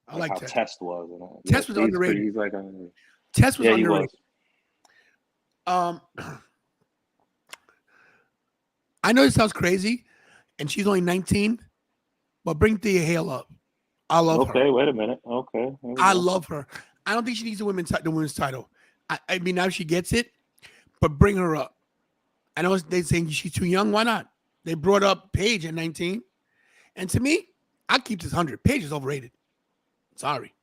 Speaker 1: I like
Speaker 6: how
Speaker 1: Test.
Speaker 6: Test was.
Speaker 1: Test was underrated.
Speaker 6: He's like
Speaker 1: Test was
Speaker 6: yeah,
Speaker 1: underrated.
Speaker 6: He was.
Speaker 1: I know it sounds crazy, and she's only 19, but bring Thea Hale up. I love her.
Speaker 6: Okay, wait a minute. Okay.
Speaker 1: I love her. I don't think she needs the women's title. I mean, now she gets it, but bring her up. I know they're saying she's too young. Why not? They brought up Paige at 19. And to me, I keep this 100. Paige is overrated. Sorry.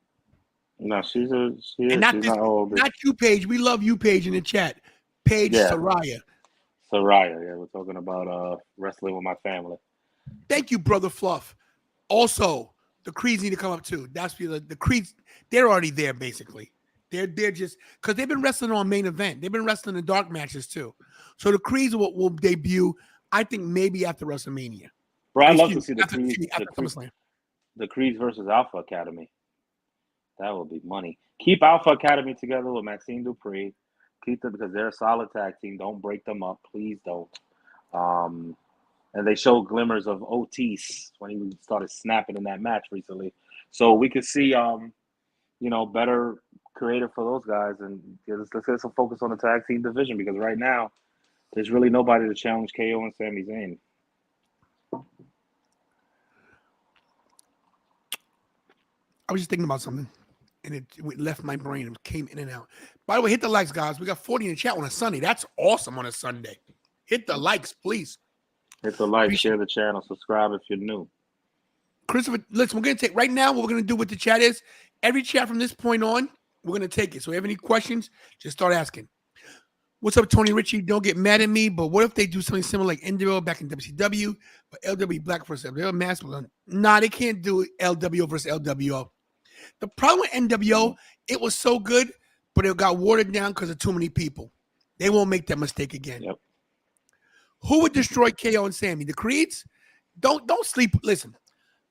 Speaker 6: No, she's not old.
Speaker 1: Not you, Paige. We love you, Paige, in the chat. Paige Saraya.
Speaker 6: Saraya, yeah. We're talking about wrestling with my family.
Speaker 1: Thank you, Brother Fluff. Also, the Creeds need to come up too. That's the Creeds. They're already there, basically. They're just because they've been wrestling on Main Event. They've been wrestling in dark matches too. So the Creeds will debut, I think, maybe after WrestleMania.
Speaker 6: Bro, I'd love to see
Speaker 1: after SummerSlam.
Speaker 6: The Creeds versus Alpha Academy. That would be money. Keep Alpha Academy together with Maxine Dupree. Keep them because they're a solid tag team. Don't break them up. Please don't. And they showed glimmers of Otis when he started snapping in that match recently. So we could see, better creative for those guys. And let's get some focus on the tag team division because right now, there's really nobody to challenge KO and Sami Zayn.
Speaker 1: I was just thinking about something, and it left my brain and came in and out. By the way, hit the likes, guys. We got 40 in the chat on a Sunday. That's awesome on a Sunday. Hit the likes, please.
Speaker 6: Hit the like, share the channel, subscribe if you're new.
Speaker 1: Christopher, listen, we're going to take right now what we're going to do with the chat is every chat from this point on, we're going to take it. So if you have any questions, just start asking. What's up, Tony Ritchie? Don't get mad at me, but what if they do something similar like NWO back in WCW, but LW Black versus LWO mask? Nah, they can't do LWO versus LWO. The problem with NWO, it was so good, but it got watered down because of too many people. They won't make that mistake again.
Speaker 6: Yep.
Speaker 1: Who would destroy KO and Sammy? The Creeds? Don't sleep. Listen,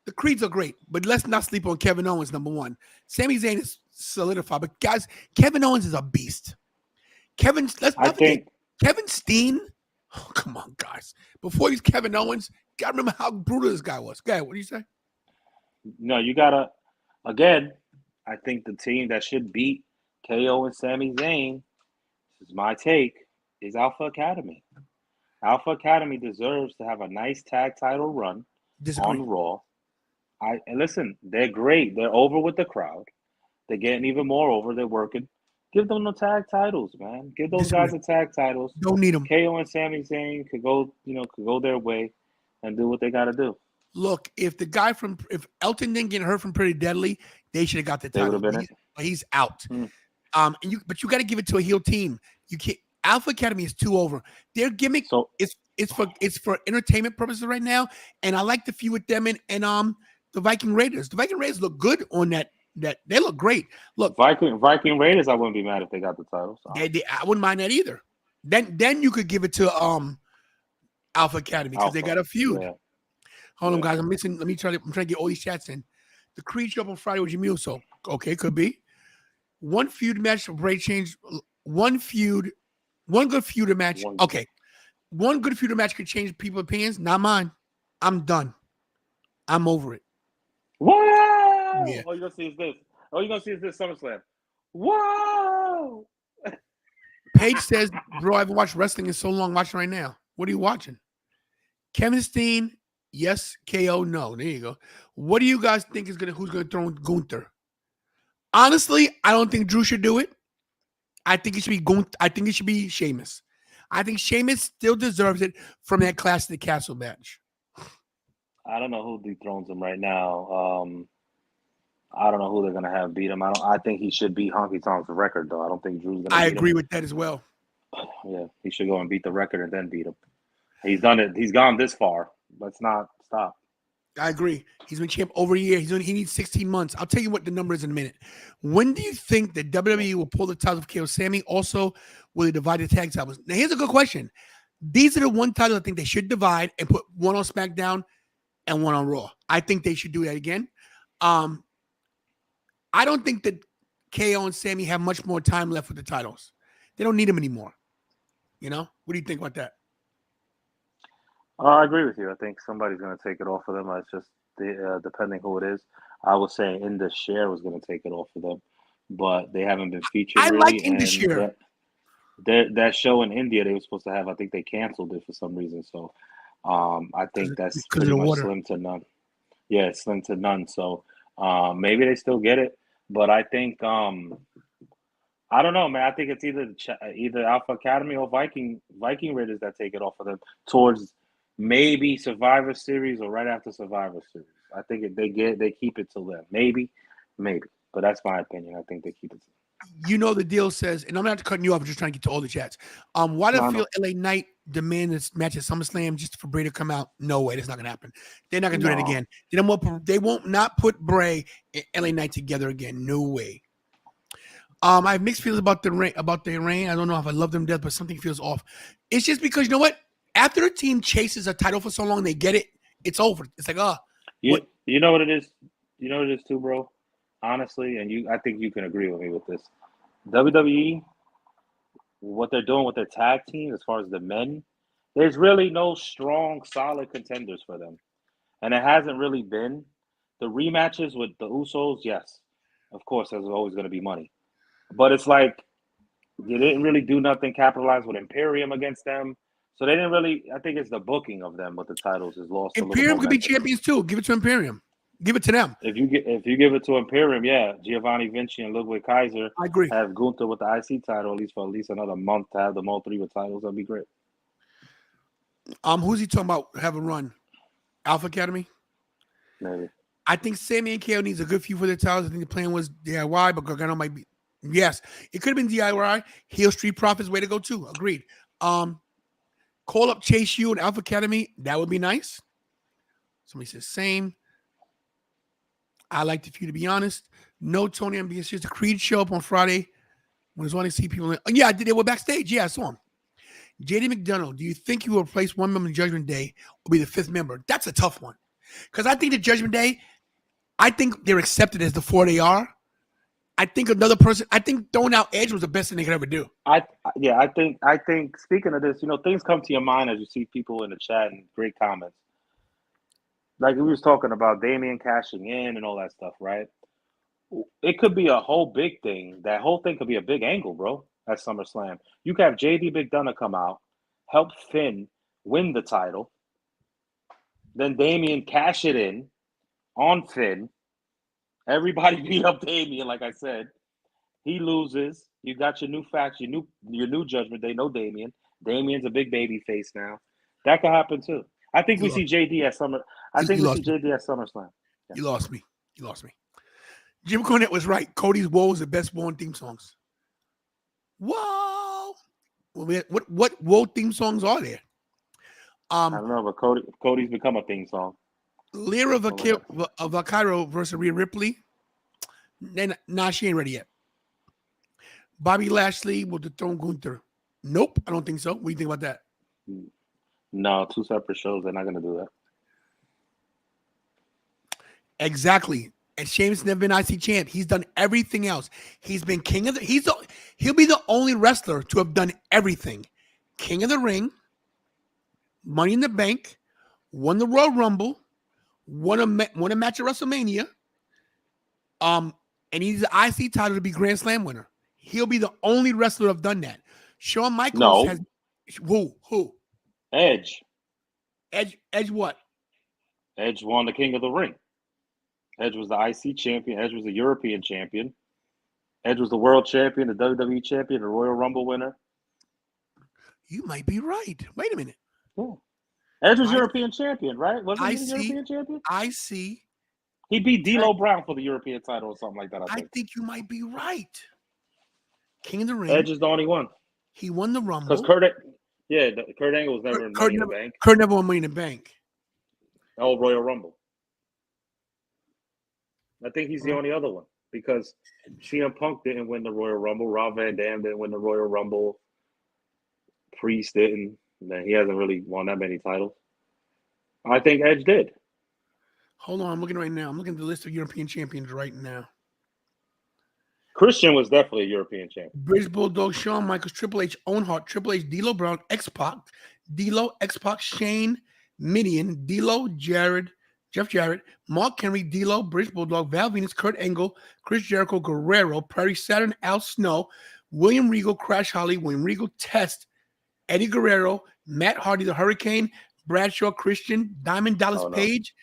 Speaker 1: the Creeds are great, but let's not sleep on Kevin Owens, number one. Sami Zayn is solidified, but guys, Kevin Owens is a beast. Kevin Steen. Oh, come on, guys. Before he's Kevin Owens, you gotta remember how brutal this guy was. Guy, what do you say?
Speaker 6: No, you gotta. Again, I think the team that should beat KO and Sami Zayn, this is my take, is Alpha Academy. Alpha Academy deserves to have a nice tag title run
Speaker 1: Disagree.
Speaker 6: on Raw. And listen, they're great. They're over with the crowd. They're getting even more over. They're working. Give them the tag titles, man. Give those
Speaker 1: Disagree.
Speaker 6: guys the tag titles.
Speaker 1: Don't need them.
Speaker 6: KO and Sami Zayn could go their way and do what they got to do.
Speaker 1: Look, if Elton didn't get hurt from Pretty Deadly, they should have got the
Speaker 6: They would
Speaker 1: title.
Speaker 6: have been it.
Speaker 1: But he's out.
Speaker 6: Mm.
Speaker 1: But you got to give it to a heel team. You can't. Alpha Academy is too over. Their gimmick
Speaker 6: So
Speaker 1: it's for entertainment purposes right now, and I like the feud with them and the Viking Raiders. The Viking Raiders look good on that. They look great. Look,
Speaker 6: Viking Raiders, I wouldn't be mad if they got the title. So.
Speaker 1: I wouldn't mind that either. Then you could give it to Alpha Academy because they got a feud.
Speaker 6: Yeah.
Speaker 1: Hold on, guys. I'm trying to get all these chats in. The Creed show up on Friday with Jimmy Uso. Okay, could be. One feud match for Bray change. One good feud match. Okay. One good feud match could change people's opinions. Not mine. I'm done. I'm over it.
Speaker 6: Wow!
Speaker 1: Yeah.
Speaker 6: All you're gonna see is this SummerSlam. Wow!
Speaker 1: Paige says, bro, I haven't watched wrestling in so long. Watching right now. What are you watching? Kevin Steen, yes. KO, no. There you go. What do you guys think who's gonna throw Gunther? Honestly, I don't think Drew should do it. I think it should be Gunther. I think it should be Sheamus. I think Sheamus still deserves it from that Clash of the Castle match.
Speaker 6: I don't know who dethrones him right now. I don't know who they're gonna have beat him. I think he should beat Honky Tonk's record though. I don't think Drew's gonna.
Speaker 1: I
Speaker 6: beat
Speaker 1: agree
Speaker 6: him.
Speaker 1: with that as well.
Speaker 6: Yeah, he should go and beat the record and then beat him. He's done it. He's gone this far. Let's not stop.
Speaker 1: I agree. He's been champ over a year. He needs 16 months. I'll tell you what the number is in a minute. When do you think that WWE will pull the titles of KO Sammy? Also, will they divide the tag titles? Now, here's a good question. These are the one titles I think they should divide and put one on SmackDown and one on Raw. I think they should do that again. I don't think that KO and Sammy have much more time left with the titles. They don't need them anymore. You know? What do you think about that?
Speaker 6: I agree with you. I think somebody's going to take it off of them. It's just depending who it is. I was saying Indus Sher was going to take it off of them, but they haven't been featured.
Speaker 1: I
Speaker 6: really,
Speaker 1: like Indus Sher.
Speaker 6: That show in India they were supposed to have, I think they canceled it for some reason. So I think that's pretty much slim to none. Yeah, it's slim to none. So maybe they still get it, but I think I don't know, man. I think it's either Alpha Academy or Viking Raiders that take it off of them towards maybe Survivor Series or right after Survivor Series. I think they keep it till then. Maybe, but that's my opinion. I think they keep it.
Speaker 1: You know the deal says, and I'm not cutting you off. I'm just trying to get to all the chats. Why do I feel LA Knight demand this match at SummerSlam just for Bray to come out? No way, that's not gonna happen. They're not gonna do that again. They won't not put Bray and LA Knight together again. No way. I have mixed feelings about the reign. I don't know if I love them to death, but something feels off. It's just because you know what? After a team chases a title for so long, they get it. It's over. It's like,
Speaker 6: you know what it is. You know what it is too, bro. Honestly, and I think you can agree with me with this. WWE, what they're doing with their tag team as far as the men, there's really no strong, solid contenders for them, and it hasn't really been. The rematches with the Usos, yes, of course, there's always going to be money. But it's like you didn't really do nothing, capitalize with Imperium against them. So they didn't really. I think it's the booking of them with the titles is lost.
Speaker 1: Imperium could be champions too. Give it to Imperium. Give it to them.
Speaker 6: If you give it to Imperium, yeah, Giovanni Vinci and Ludwig Kaiser.
Speaker 1: I agree.
Speaker 6: Have Gunther with the IC title at least another month to have them all three with titles. That'd be great.
Speaker 1: Who's he talking about? Have a run, Alpha Academy.
Speaker 6: Maybe.
Speaker 1: I think Sammy and KO needs a good few for their titles. I think the plan was DIY, but Gargano might be. Yes, it could have been DIY. Heel Street Profits way to go too. Agreed. Call up Chase U and Alpha Academy. That would be nice. Somebody says same. I like the few to be honest. No Tony and it's just a Creed show up on Friday when I was wanting to see people. Yeah, I did. They were backstage. Yeah, I saw him. JD McDonough, do you think he will replace one member in Judgment Day or be the fifth member? That's a tough one. Because I think the Judgment Day, I think they're accepted as the four they are. I think another person, I think throwing out Edge was the best thing they could ever do.
Speaker 6: I think speaking of this, things come to your mind as you see people in the chat and great comments. Like we was talking about Damian cashing in and all that stuff, right? It could be a whole big thing. That whole thing could be a big angle, bro, at SummerSlam. You could have JD McDonough come out, help Finn win the title. Then Damian cash it in on Finn. Everybody beat up Damian, like I said. He loses. You got your new faction, your new Judgment Day. No Damian. Damian's a big baby face now. That could happen too. I think we see JD at Summer. I think we see JD at SummerSlam.
Speaker 1: You lost me. Jim Cornette was right. Cody's Woe is the best Woe theme songs. Whoa! What Woe theme songs are there?
Speaker 6: I don't know, but Cody's become a theme song.
Speaker 1: Lyra Valkyro versus Rhea Ripley. Nah, she ain't ready yet. Bobby Lashley will dethrone Gunther. Nope, I don't think so. What do you think about that?
Speaker 6: No, 2 separate shows. They're not going to do that.
Speaker 1: Exactly. And Sheamus never been IC champ. He's done everything else. He's been king of the. He'll be the only wrestler to have done everything. King of the Ring, Money in the Bank, won the Royal Rumble, won a match at WrestleMania. And he's the IC title to be Grand Slam winner. He'll be the only wrestler to have done that. Shawn Michaels has who?
Speaker 6: Edge.
Speaker 1: Edge what?
Speaker 6: Edge won the King of the Ring. Edge was the IC champion. Edge was the European champion. Edge was the world champion, the WWE champion, the Royal Rumble winner.
Speaker 1: You might be right. Wait a minute.
Speaker 6: Yeah. Edge was European champion, right? Wasn't he the European champion?
Speaker 1: I see.
Speaker 6: He beat D'Lo Brown for the European title or something like that,
Speaker 1: I think you might be right. King of the Ring.
Speaker 6: Edge is the only one.
Speaker 1: He won the Rumble.
Speaker 6: Because Kurt Angle was never in Money in the Bank.
Speaker 1: Kurt never won Money in the Bank.
Speaker 6: Oh, Royal Rumble. I think he's the only other one because CM Punk didn't win the Royal Rumble. Rob Van Dam didn't win the Royal Rumble. Priest didn't. He hasn't really won that many titles. I think Edge did.
Speaker 1: Hold on, I'm looking right now. I'm looking at the list of European champions right now.
Speaker 6: Christian was definitely a European champion.
Speaker 1: British Bulldog, Shawn Michaels, Triple H, Owen Hart, Triple H, D'Lo Brown, X-Pac, D'Lo, X-Pac, Shane, Mideon, D'Lo, Jeff Jarrett, Mark Henry, D'Lo, British Bulldog, Val Venus, Kurt Angle, Chris Jericho, Guerrero, Perry Saturn, Al Snow, William Regal, Crash Holly, William Regal, Test, Eddie Guerrero, Matt Hardy, the Hurricane, Bradshaw, Christian, Diamond Dallas Page,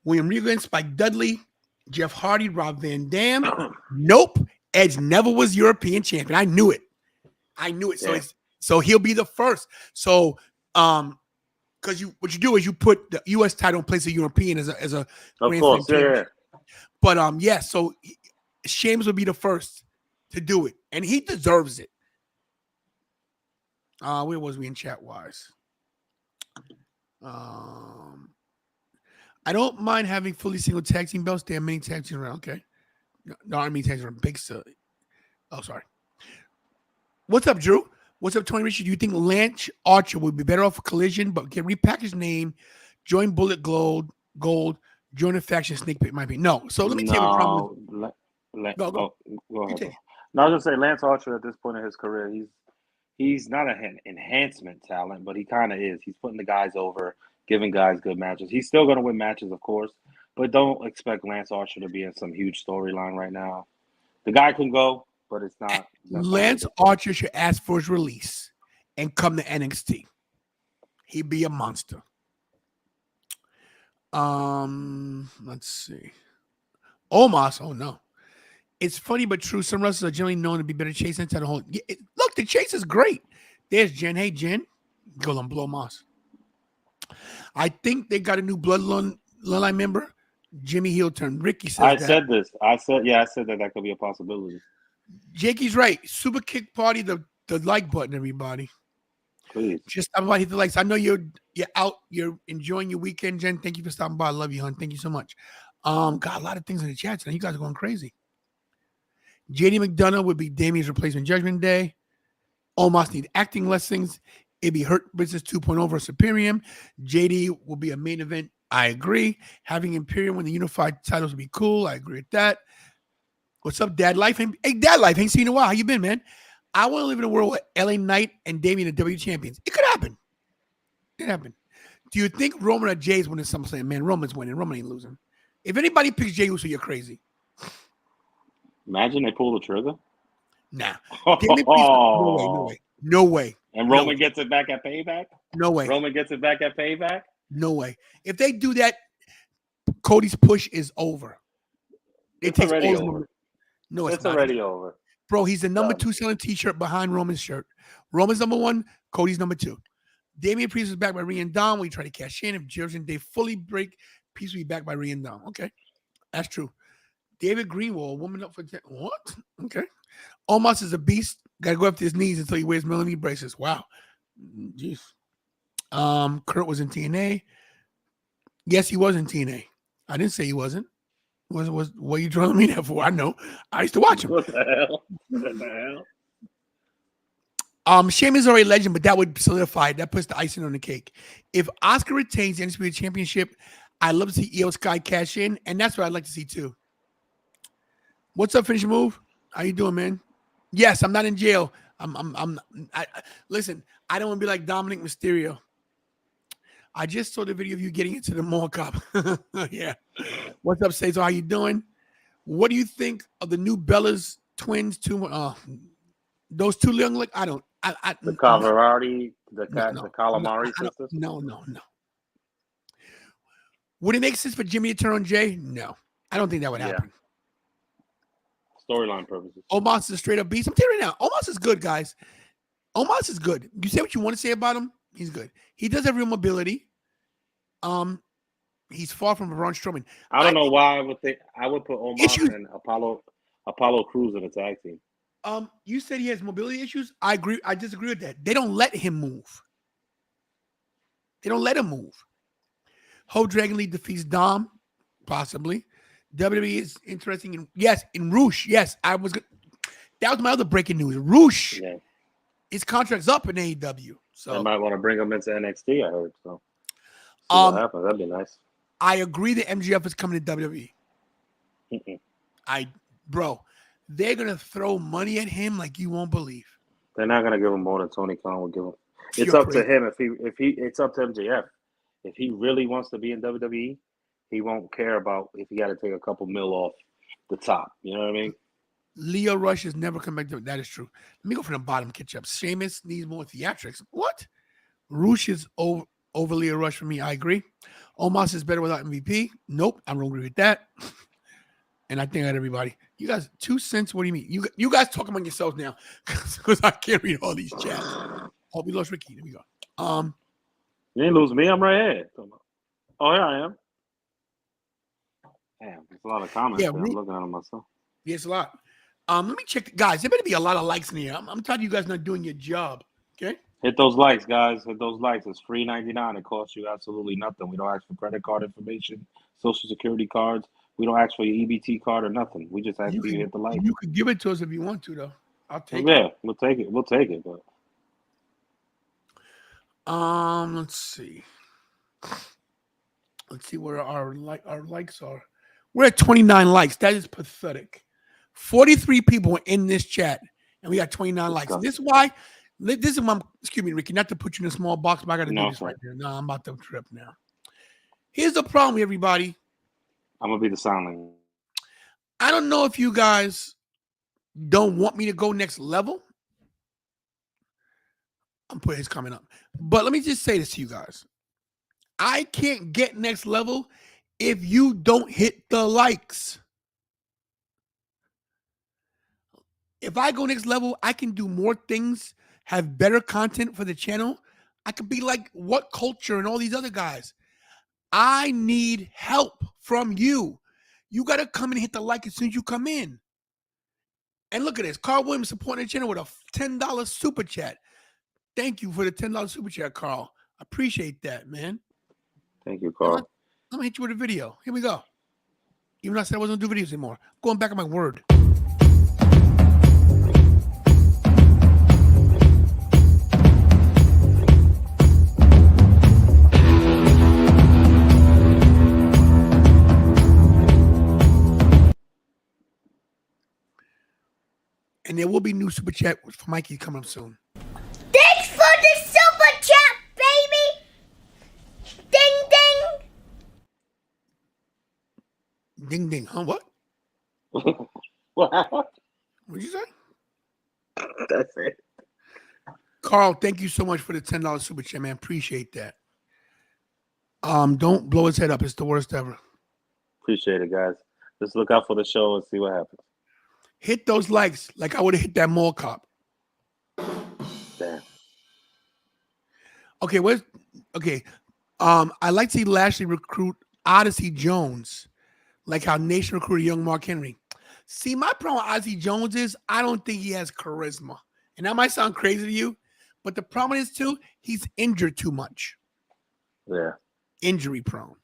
Speaker 1: William Regal, and Spike Dudley, Jeff Hardy, Rob Van Dam. Nope. Edge never was European champion. I knew it. So he'll be the first. So because what you do is you put the U.S. title in place of European as a
Speaker 6: Grand Slam champion.
Speaker 1: But so Sheamus will be the first to do it, and he deserves it. Where was we in chat wise? I don't mind having fully single tag team belts. There are many tag teams around. Okay. No, I mean tag teams around. Big stuff. Oh, sorry. What's up, Drew? What's up, Tony Richard? Do you think Lance Archer would be better off for Collision, but get repackaged name, join Bullet Gold, join a faction, Snake Pit might be? No. So let me tell you the problem. Go ahead.
Speaker 6: No, I was gonna say Lance Archer at this point in his career, he's not an enhancement talent, but he kind of is. He's putting the guys over, giving guys good matches. He's still going to win matches, of course, but don't expect Lance Archer to be in some huge storyline right now. The guy can go, but it's not.
Speaker 1: Lance Archer should ask for his release and come to NXT. He'd be a monster. Let's see. Omos, oh no. It's funny but true. Some wrestlers are generally known to be better chasing inside the whole. Look, the chase is great. There's Jen. Hey, Jen. Go on, blow Moss. I think they got a new bloodline member. Jimmy Heel turn. Ricky said
Speaker 6: I said that could be a possibility.
Speaker 1: Jakey's right. Super kick party, the like button, everybody.
Speaker 6: Please.
Speaker 1: Just stop by, hit the likes. I know you're out. You're enjoying your weekend, Jen. Thank you for stopping by. I love you, hon. Thank you so much. Got a lot of things in the chat tonight. You guys are going crazy. JD McDonough would be Damien's replacement Judgment Day. Omos need acting lessons. It'd be Hurt Business 2.0 versus Imperium. JD will be a main event. I agree. Having Imperium win the unified titles would be cool. I agree with that. What's up, Dad Life? Hey, Dad Life. Ain't seen you in a while. How you been, man? I want to live in a world where LA Knight and Damien are W champions. It could happen. It could happen. Do you think Roman or Jay's winning SummerSlam? Man, Roman's winning. Roman ain't losing. If anybody picks Jey Uso, you're crazy.
Speaker 6: Imagine they pull the trigger.
Speaker 1: Nah. No way.
Speaker 6: And
Speaker 1: No.
Speaker 6: Roman gets it back at Payback?
Speaker 1: No way.
Speaker 6: Roman gets it back at Payback?
Speaker 1: No way. If they do that, Cody's push is over.
Speaker 6: It's already over.
Speaker 1: No,
Speaker 6: It's
Speaker 1: not.
Speaker 6: already over.
Speaker 1: Bro, he's the number
Speaker 6: Done.
Speaker 1: 2 selling T-shirt behind Roman's shirt. Roman's number 1. Cody's number 2. Damian Priest is backed by Rhea and Dom. We try to cash in. If Jersey and Dave fully break, Priest will be backed by Rhea and Dom. Okay, that's true. David Greenwald, woman up for 10. What? Okay. Omos is a beast. Got to go up to his knees until he wears millimeter braces. Wow. Jeez. Kurt was in TNA. Yes, he was in TNA. I didn't say he wasn't. What are you trying me that for? I know. I used to watch him.
Speaker 6: What the hell? What the hell?
Speaker 1: Sheamus is already a legend, but that would solidify it. That puts the icing on the cake. If Oscar retains the Undisputed Championship, I'd love to see Io Sky cash in, and that's what I'd like to see too. What's up, Finish Move? How you doing, man? Yes, I'm not in jail. Listen, I don't want to be like Dominic Mysterio. I just saw the video of you getting into the mall cop. Yeah. What's up, Cesar? How you doing? What do you think of the new Bella's twins? Those two young, like I don't.
Speaker 6: The Cavalari, the
Speaker 1: No,
Speaker 6: Calamari
Speaker 1: I don't-
Speaker 6: sisters.
Speaker 1: No. Would it make sense for Jimmy to turn on Jay? No, I don't think that would
Speaker 6: Yeah.
Speaker 1: happen.
Speaker 6: Storyline purposes.
Speaker 1: Omos is a straight up beast. I'm telling you right now, Omos is good, guys. Omos is good. You say what you want to say about him. He's good. He does have real mobility. He's far from Braun Strowman.
Speaker 6: I don't know why I would put Omos
Speaker 1: Issues-
Speaker 6: and Apollo Crews in a tag team.
Speaker 1: You said he has mobility issues. I agree. I disagree with that. They don't let him move. They don't let him move. Ho Dragon Lee defeats Dom, possibly. WWE is interesting in Roosh. Yes, that was my other breaking news. Roosh,
Speaker 6: Yeah.
Speaker 1: his contract's up in AEW.
Speaker 6: They
Speaker 1: So
Speaker 6: might want to bring him into NXT, I heard. So see what happens. That'd be nice.
Speaker 1: I agree that MGF is coming to WWE.
Speaker 6: Mm-mm.
Speaker 1: Bro, they're gonna throw money at him like you won't believe.
Speaker 6: They're not gonna give him more than Tony Khan would give him. It's
Speaker 1: You're
Speaker 6: up
Speaker 1: crazy.
Speaker 6: to him if he it's up to MJF. If he really wants to be in WWE, he won't care about if he got to take a couple mil off the top. You know what I mean?
Speaker 1: Leo Rush has never come back to it. That is true. Let me go from the bottom, catch up. Sheamus needs more theatrics. What? Roosh is over Leo Rush for me. I agree. Omos is better without MVP. Nope, I don't agree with that. And I think that everybody, you guys, 2 cents. What do you mean? You guys talk among yourselves now, because I can't read all these chats. Oh, we lost Ricky. There we go.
Speaker 6: You ain't lose me. I'm right here. Oh, here I am. Damn, there's a lot of comments.
Speaker 1: Yeah,
Speaker 6: there. I'm looking at them myself.
Speaker 1: Yes, a lot. Let me check, guys. There better be a lot of likes in here. I'm tired of you guys not doing your job. Okay.
Speaker 6: Hit those likes, guys. Hit those likes. It's free 99. It costs you absolutely nothing. We don't ask for credit card information, social security cards. We don't ask for your EBT card or nothing. We just ask you to hit the like.
Speaker 1: You could give it to us if you want to, though. I'll take it.
Speaker 6: Yeah, we'll take it. We'll take it. But
Speaker 1: Let's see. Let's see where our likes are. We're at 29 likes. That is pathetic. 43 people in this chat, and we got 29 likes. This is why. This is why. Excuse me, Ricky. Not to put you in a small box, but I got to do this right here. No, I'm about to trip now. Here's the problem, everybody.
Speaker 6: I'm gonna be the soundling.
Speaker 1: I don't know if you guys don't want me to go next level. I'm putting his comment up. But let me just say this to you guys. I can't get next level if you don't hit the likes. If I go next level, I can do more things, have better content for the channel. I could be like What Culture and all these other guys. I need help from you. You got to come and hit the like as soon as you come in. And look at this. Carl Williams supporting the channel with a $10 super chat. Thank you for the $10 super chat, Carl. I appreciate that, man.
Speaker 6: Thank you, Carl.
Speaker 1: I'm going to hit you with a video. Here we go. Even though I said I wasn't going to do videos anymore. Going back on my word. And there will be new super chat for Mikey coming up soon.
Speaker 7: Thanks for the super chat, baby! Ding ding!
Speaker 1: Ding ding. Huh? What?
Speaker 6: What happened?
Speaker 1: What'd you say?
Speaker 6: That's it.
Speaker 1: Carl, thank you so much for the $10 super chat, man. Appreciate that. Don't blow his head up. It's the worst ever.
Speaker 6: Appreciate it, guys. Just look out for the show and see what happens.
Speaker 1: Hit those likes like I would have hit that mall cop.
Speaker 6: Damn.
Speaker 1: Okay, I like to see Lashley recruit Odyssey Jones, like how Nation recruited young Mark Henry. See, my problem with Odyssey Jones is I don't think he has charisma. And that might sound crazy to you, but the problem is too, he's injured too much.
Speaker 6: Yeah.
Speaker 1: Injury prone.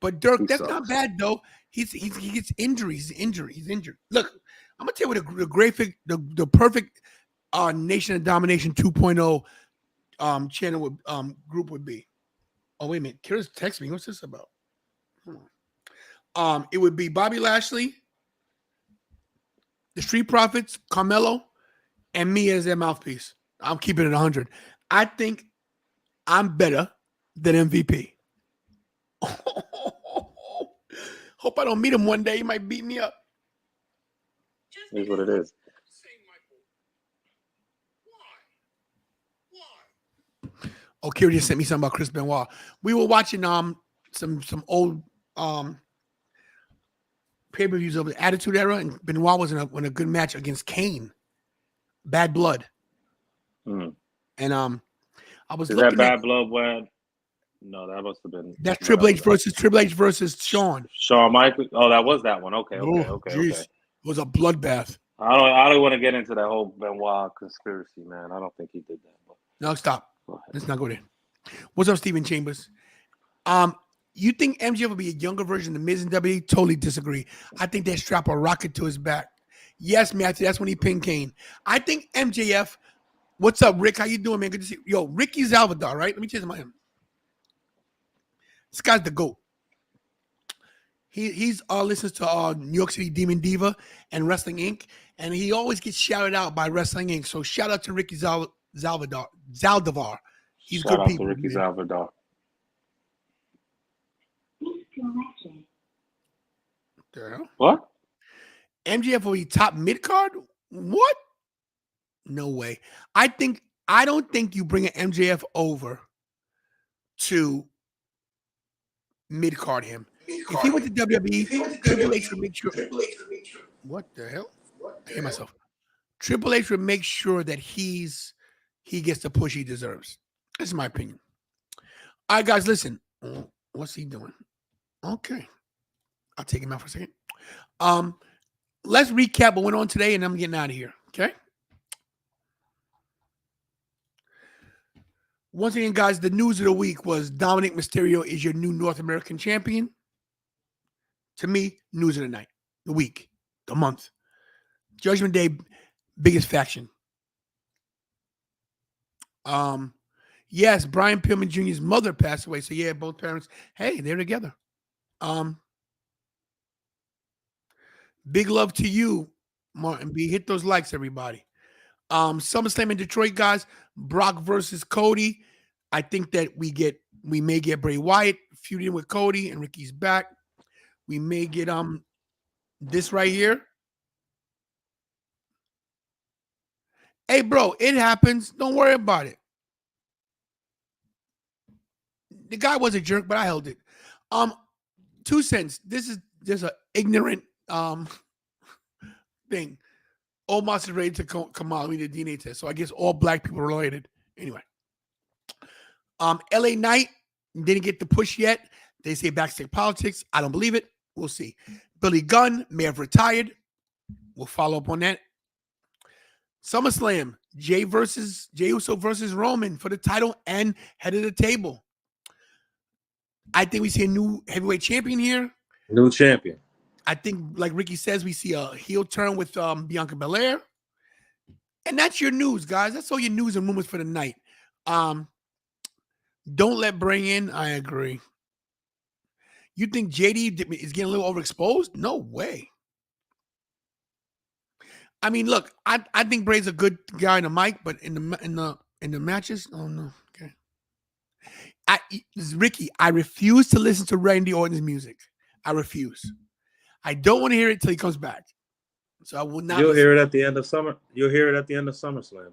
Speaker 1: But Dirk,
Speaker 6: He
Speaker 1: that's
Speaker 6: sucks.
Speaker 1: not bad though. He gets injuries. He's injured. Look, I'm gonna tell you what the perfect Nation of Domination 2.0 channel would group would be. Oh, wait a minute. Kira's texting me. What's this about? Hold on. It would be Bobby Lashley, the Street Profits, Carmelo, and me as their mouthpiece. I'm keeping it 100. I think I'm better than MVP. Hope I don't meet him one day. He might beat me up.
Speaker 6: Here's what it is.
Speaker 1: Oh, Kira just sent me something about Chris Benoit. We were watching some old pay-per-views of the Attitude Era, and Benoit was in a good match against Kane. Bad Blood.
Speaker 6: Mm.
Speaker 1: And I was
Speaker 6: Is
Speaker 1: looking
Speaker 6: that Bad
Speaker 1: at
Speaker 6: Blood when? No, that must have been.
Speaker 1: that's Triple H versus Shawn.
Speaker 6: Shawn Michaels. Oh, that was that one. Okay.
Speaker 1: Jeez. It was a bloodbath.
Speaker 6: I don't want to get into that whole Benoit conspiracy, man. I don't think he did that. But
Speaker 1: No, stop.
Speaker 6: go ahead.
Speaker 1: Let's not go there. What's up, Steven Chambers? You think MJF will be a younger version of the Miz and WWE? Totally disagree. I think they strap a rocket to his back. Yes, Matthew, that's when he pinned Kane. I think MJF. What's up, Rick? How you doing, man? Good to see you. Yo, Ricky Salvador, right? Let me tell you something. This guy's the GOAT. He's listens to New York City Demon Diva and Wrestling Inc. And he always gets shouted out by Wrestling Inc. So shout out to Ricky Zaldivar. He's
Speaker 6: Shout
Speaker 1: good
Speaker 6: out
Speaker 1: people.
Speaker 6: to Ricky
Speaker 1: man.
Speaker 6: Salvador.
Speaker 1: The hell?
Speaker 6: What?
Speaker 1: MJF will be top mid card? What? No way. I don't think you bring an MJF over to mid card him. If he went to WWE, Triple H would make sure. What the hell? I hear myself. Triple H would make sure that he gets the push he deserves. That's my opinion. All right, guys, listen. Oh, what's he doing? Okay. I'll take him out for a second. Let's recap what went on today, and I'm getting out of here. Okay. Once again, guys, the news of the week was Dominic Mysterio is your new North American champion. To me, news of the night, the week, the month. Judgment Day, biggest faction. Yes, Brian Pillman Jr.'s mother passed away. So yeah, both parents, hey, they're together. Big love to you, Martin B. Hit those likes, everybody. SummerSlam in Detroit, guys. Brock versus Cody. I think that we may get Bray Wyatt feuding with Cody, and Ricky's back. We may get this right here. Hey, bro, it happens. Don't worry about it. The guy was a jerk, but I held it. 2 cents. This is just an ignorant thing. Omos is ready to come out with a DNA test. So I guess all black people are related. Anyway. LA Knight didn't get the push yet. They say backstage politics. I don't believe it. We'll see. Billy Gunn may have retired. We'll follow up on that. SummerSlam. Jey Uso versus Roman for the title and head of the table. I think we see a new heavyweight champion here.
Speaker 6: New champion.
Speaker 1: I think, like Ricky says, we see a heel turn with Bianca Belair. And that's your news, guys. That's all your news and rumors for the night. Don't let Bray in. I agree. You think JD is getting a little overexposed? No way. I mean, look, I think Bray's a good guy in the mic, but in the matches, oh no. Okay. Ricky, I refuse to listen to Randy Orton's music. I refuse. I don't want to hear it till he comes back. So I will not.
Speaker 6: You'll hear it at the end of summer. You'll hear it at the end of SummerSlam.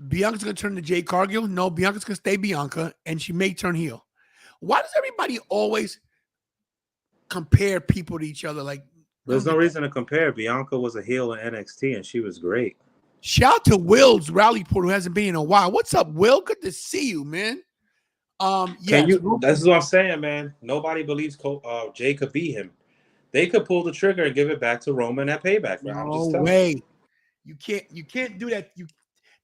Speaker 1: Bianca's gonna turn to Jade Cargill. No, Bianca's gonna stay Bianca, and she may turn heel. Why does everybody always compare people to each other? Like,
Speaker 8: There's no reason to compare. Bianca was a heel in NXT, and she was great.
Speaker 1: shout out to Will's Rally Port, who hasn't been in a while. What's up, Will? Good to see you, man. Yeah,
Speaker 8: This is what I'm saying, man. Nobody believes Jay could beat him. They could pull the trigger and give it back to Roman at Payback. Man. I'm just
Speaker 1: no
Speaker 8: telling
Speaker 1: way. You can't do that.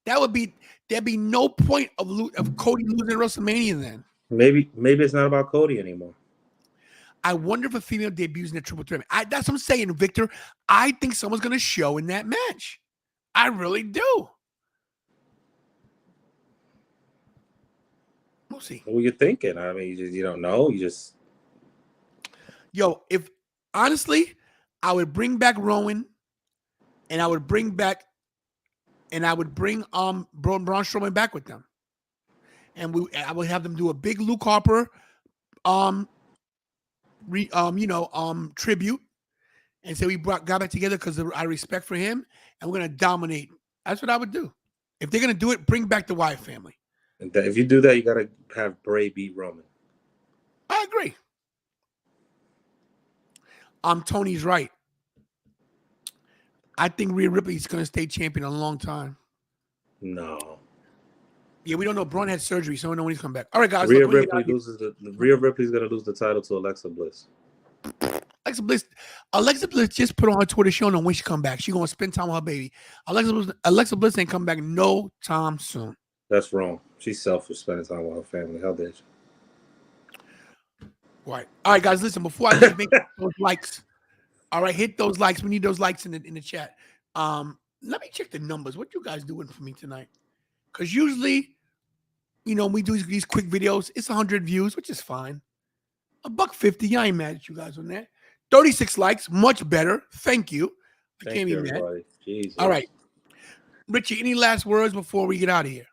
Speaker 1: There'd be no point of Cody losing WrestleMania then.
Speaker 8: Maybe it's not about Cody anymore.
Speaker 1: I wonder if a female debuts in a triple threat. That's what I'm saying, Victor. I think someone's going to show in that match. I really do. We'll see.
Speaker 8: What were you thinking? I mean, you don't know. You just
Speaker 1: if honestly, I would bring back Rowan, and I would bring Braun Strowman back with them, and I would have them do a big Luke Harper, tribute, and say we got back together because of our respect for him, and we're gonna dominate. That's what I would do. If they're gonna do it, bring back the Wyatt family.
Speaker 8: if you do that, you gotta have Bray beat Roman.
Speaker 1: I agree. Tony's right. I think Rhea Ripley's gonna stay champion a long time.
Speaker 8: No.
Speaker 1: Yeah, we don't know. Braun had surgery, so we don't know when he's coming back. All right, guys.
Speaker 8: Rhea Ripley's gonna lose the title to Alexa Bliss.
Speaker 1: Alexa Bliss just put on her Twitter. She don't know when she come back. She gonna spend time with her baby. Alexa Bliss ain't come back no time soon.
Speaker 8: That's wrong. She's selfish, spending time with her family. How dare she?
Speaker 1: Right. All right, guys. Listen, before I just make those likes. All right, hit those likes. We need those likes in the chat. Let me check the numbers. What you guys doing for me tonight? Because usually, we do these quick videos. It's 100 views, which is fine. $1.50. I ain't mad at you guys on that. 36 likes, much better. Thank you. I can't be mad.
Speaker 8: Jesus.
Speaker 1: All right, Richie. Any last words before we get out of here?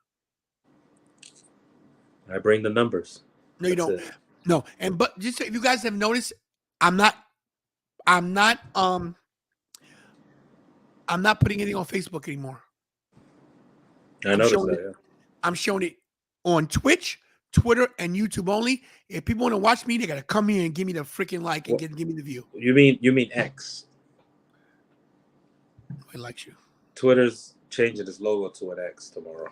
Speaker 8: I bring the numbers.
Speaker 1: No, you don't. No, but just so if you guys have noticed, I'm not putting anything on Facebook anymore.
Speaker 8: I noticed that. Yeah.
Speaker 1: I'm showing it on Twitch, Twitter, and YouTube only. If people want to watch me, they gotta come here and give me the freaking like and give me the view.
Speaker 8: You mean X?
Speaker 1: I like you.
Speaker 8: Twitter's changing its logo to an X tomorrow.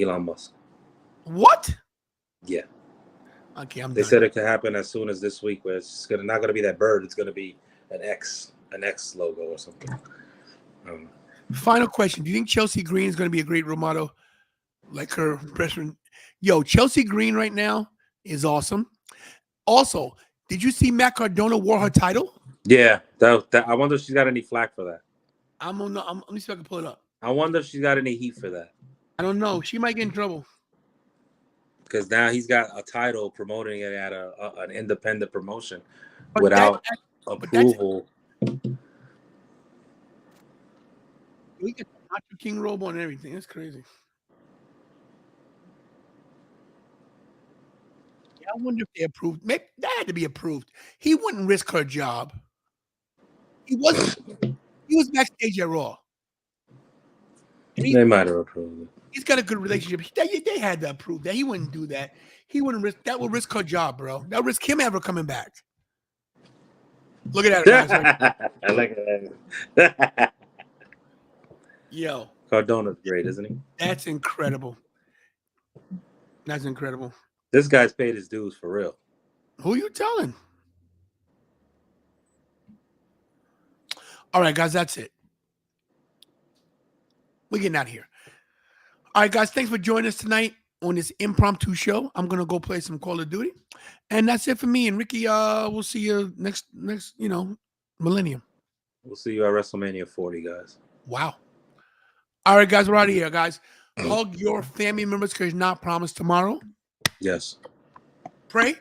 Speaker 8: Elon Musk.
Speaker 1: What?
Speaker 8: Yeah.
Speaker 1: Okay,
Speaker 8: They said it could happen as soon as this week, where it's not gonna be that bird. It's gonna be an X logo or something.
Speaker 1: Final question: do you think Chelsea Green is gonna be a great role model, like her best friend? Yo, Chelsea Green right now is awesome. Also, did you see Matt Cardona wore her title?
Speaker 8: Yeah, that I wonder if she's got any flack for that.
Speaker 1: Let me see if I can pull it up.
Speaker 8: I wonder if she's got any heat for that.
Speaker 1: I don't know. She might get in trouble.
Speaker 8: Because now he's got a title promoting it at an independent promotion without approval.
Speaker 1: We get the Nacho King robe on and everything. That's crazy. Yeah, I wonder if they approved. Maybe that had to be approved. He wouldn't risk her job. He wasn't. He was backstage at Raw.
Speaker 8: They might have approved it.
Speaker 1: He's got a good relationship. They had to approve that. He wouldn't do that. He wouldn't risk. That would risk her job, bro. That would risk him ever coming back. Look at that, guys.
Speaker 8: I like that.
Speaker 1: Yo,
Speaker 8: Cardona's great, isn't he?
Speaker 1: that's incredible. That's incredible.
Speaker 8: This guy's paid his dues for real.
Speaker 1: Who you telling? All right, guys, that's it. We're getting out of here. All right, guys, thanks for joining us tonight on this impromptu show. I'm gonna go play some Call of Duty, and that's it for me and Ricky. We'll see you next millennium.
Speaker 8: We'll see you at WrestleMania 40, guys.
Speaker 1: Wow. All right, guys, we're out of here, guys. Hug your family members because you're not promised tomorrow.
Speaker 8: Yes.
Speaker 1: Pray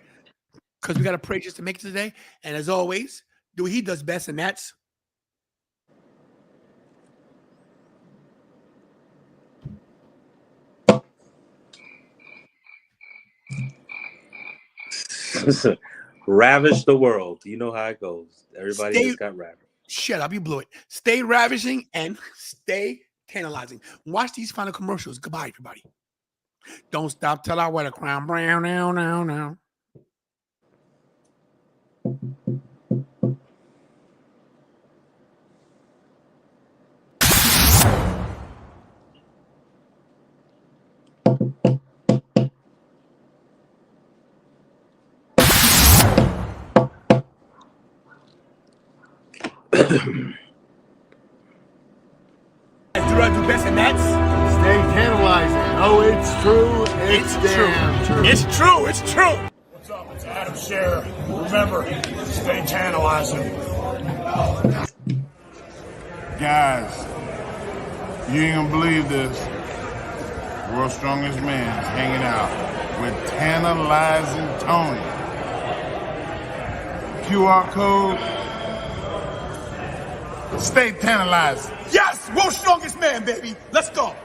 Speaker 1: because we got to pray just to make it today. And as always, do what he does best, and that's
Speaker 8: Ravish the world. You know how it goes. Everybody just got ravished.
Speaker 1: Shut up, you blew it. Stay ravishing and stay tantalizing. Watch these final commercials. Goodbye, everybody. Don't stop till I wear the crown brown now. Do I do best, and that's
Speaker 3: Stay tantalizing. Oh, it's true. It's damn true.
Speaker 1: It's true. It's true.
Speaker 9: What's up? It's Adam Scherer. Remember, stay tantalizing. Guys, you ain't gonna believe this. World's Strongest Man's hanging out with Tantalizing Tony. QR code. Stay tantalizing. Yes, World's Strongest Man, baby. Let's go.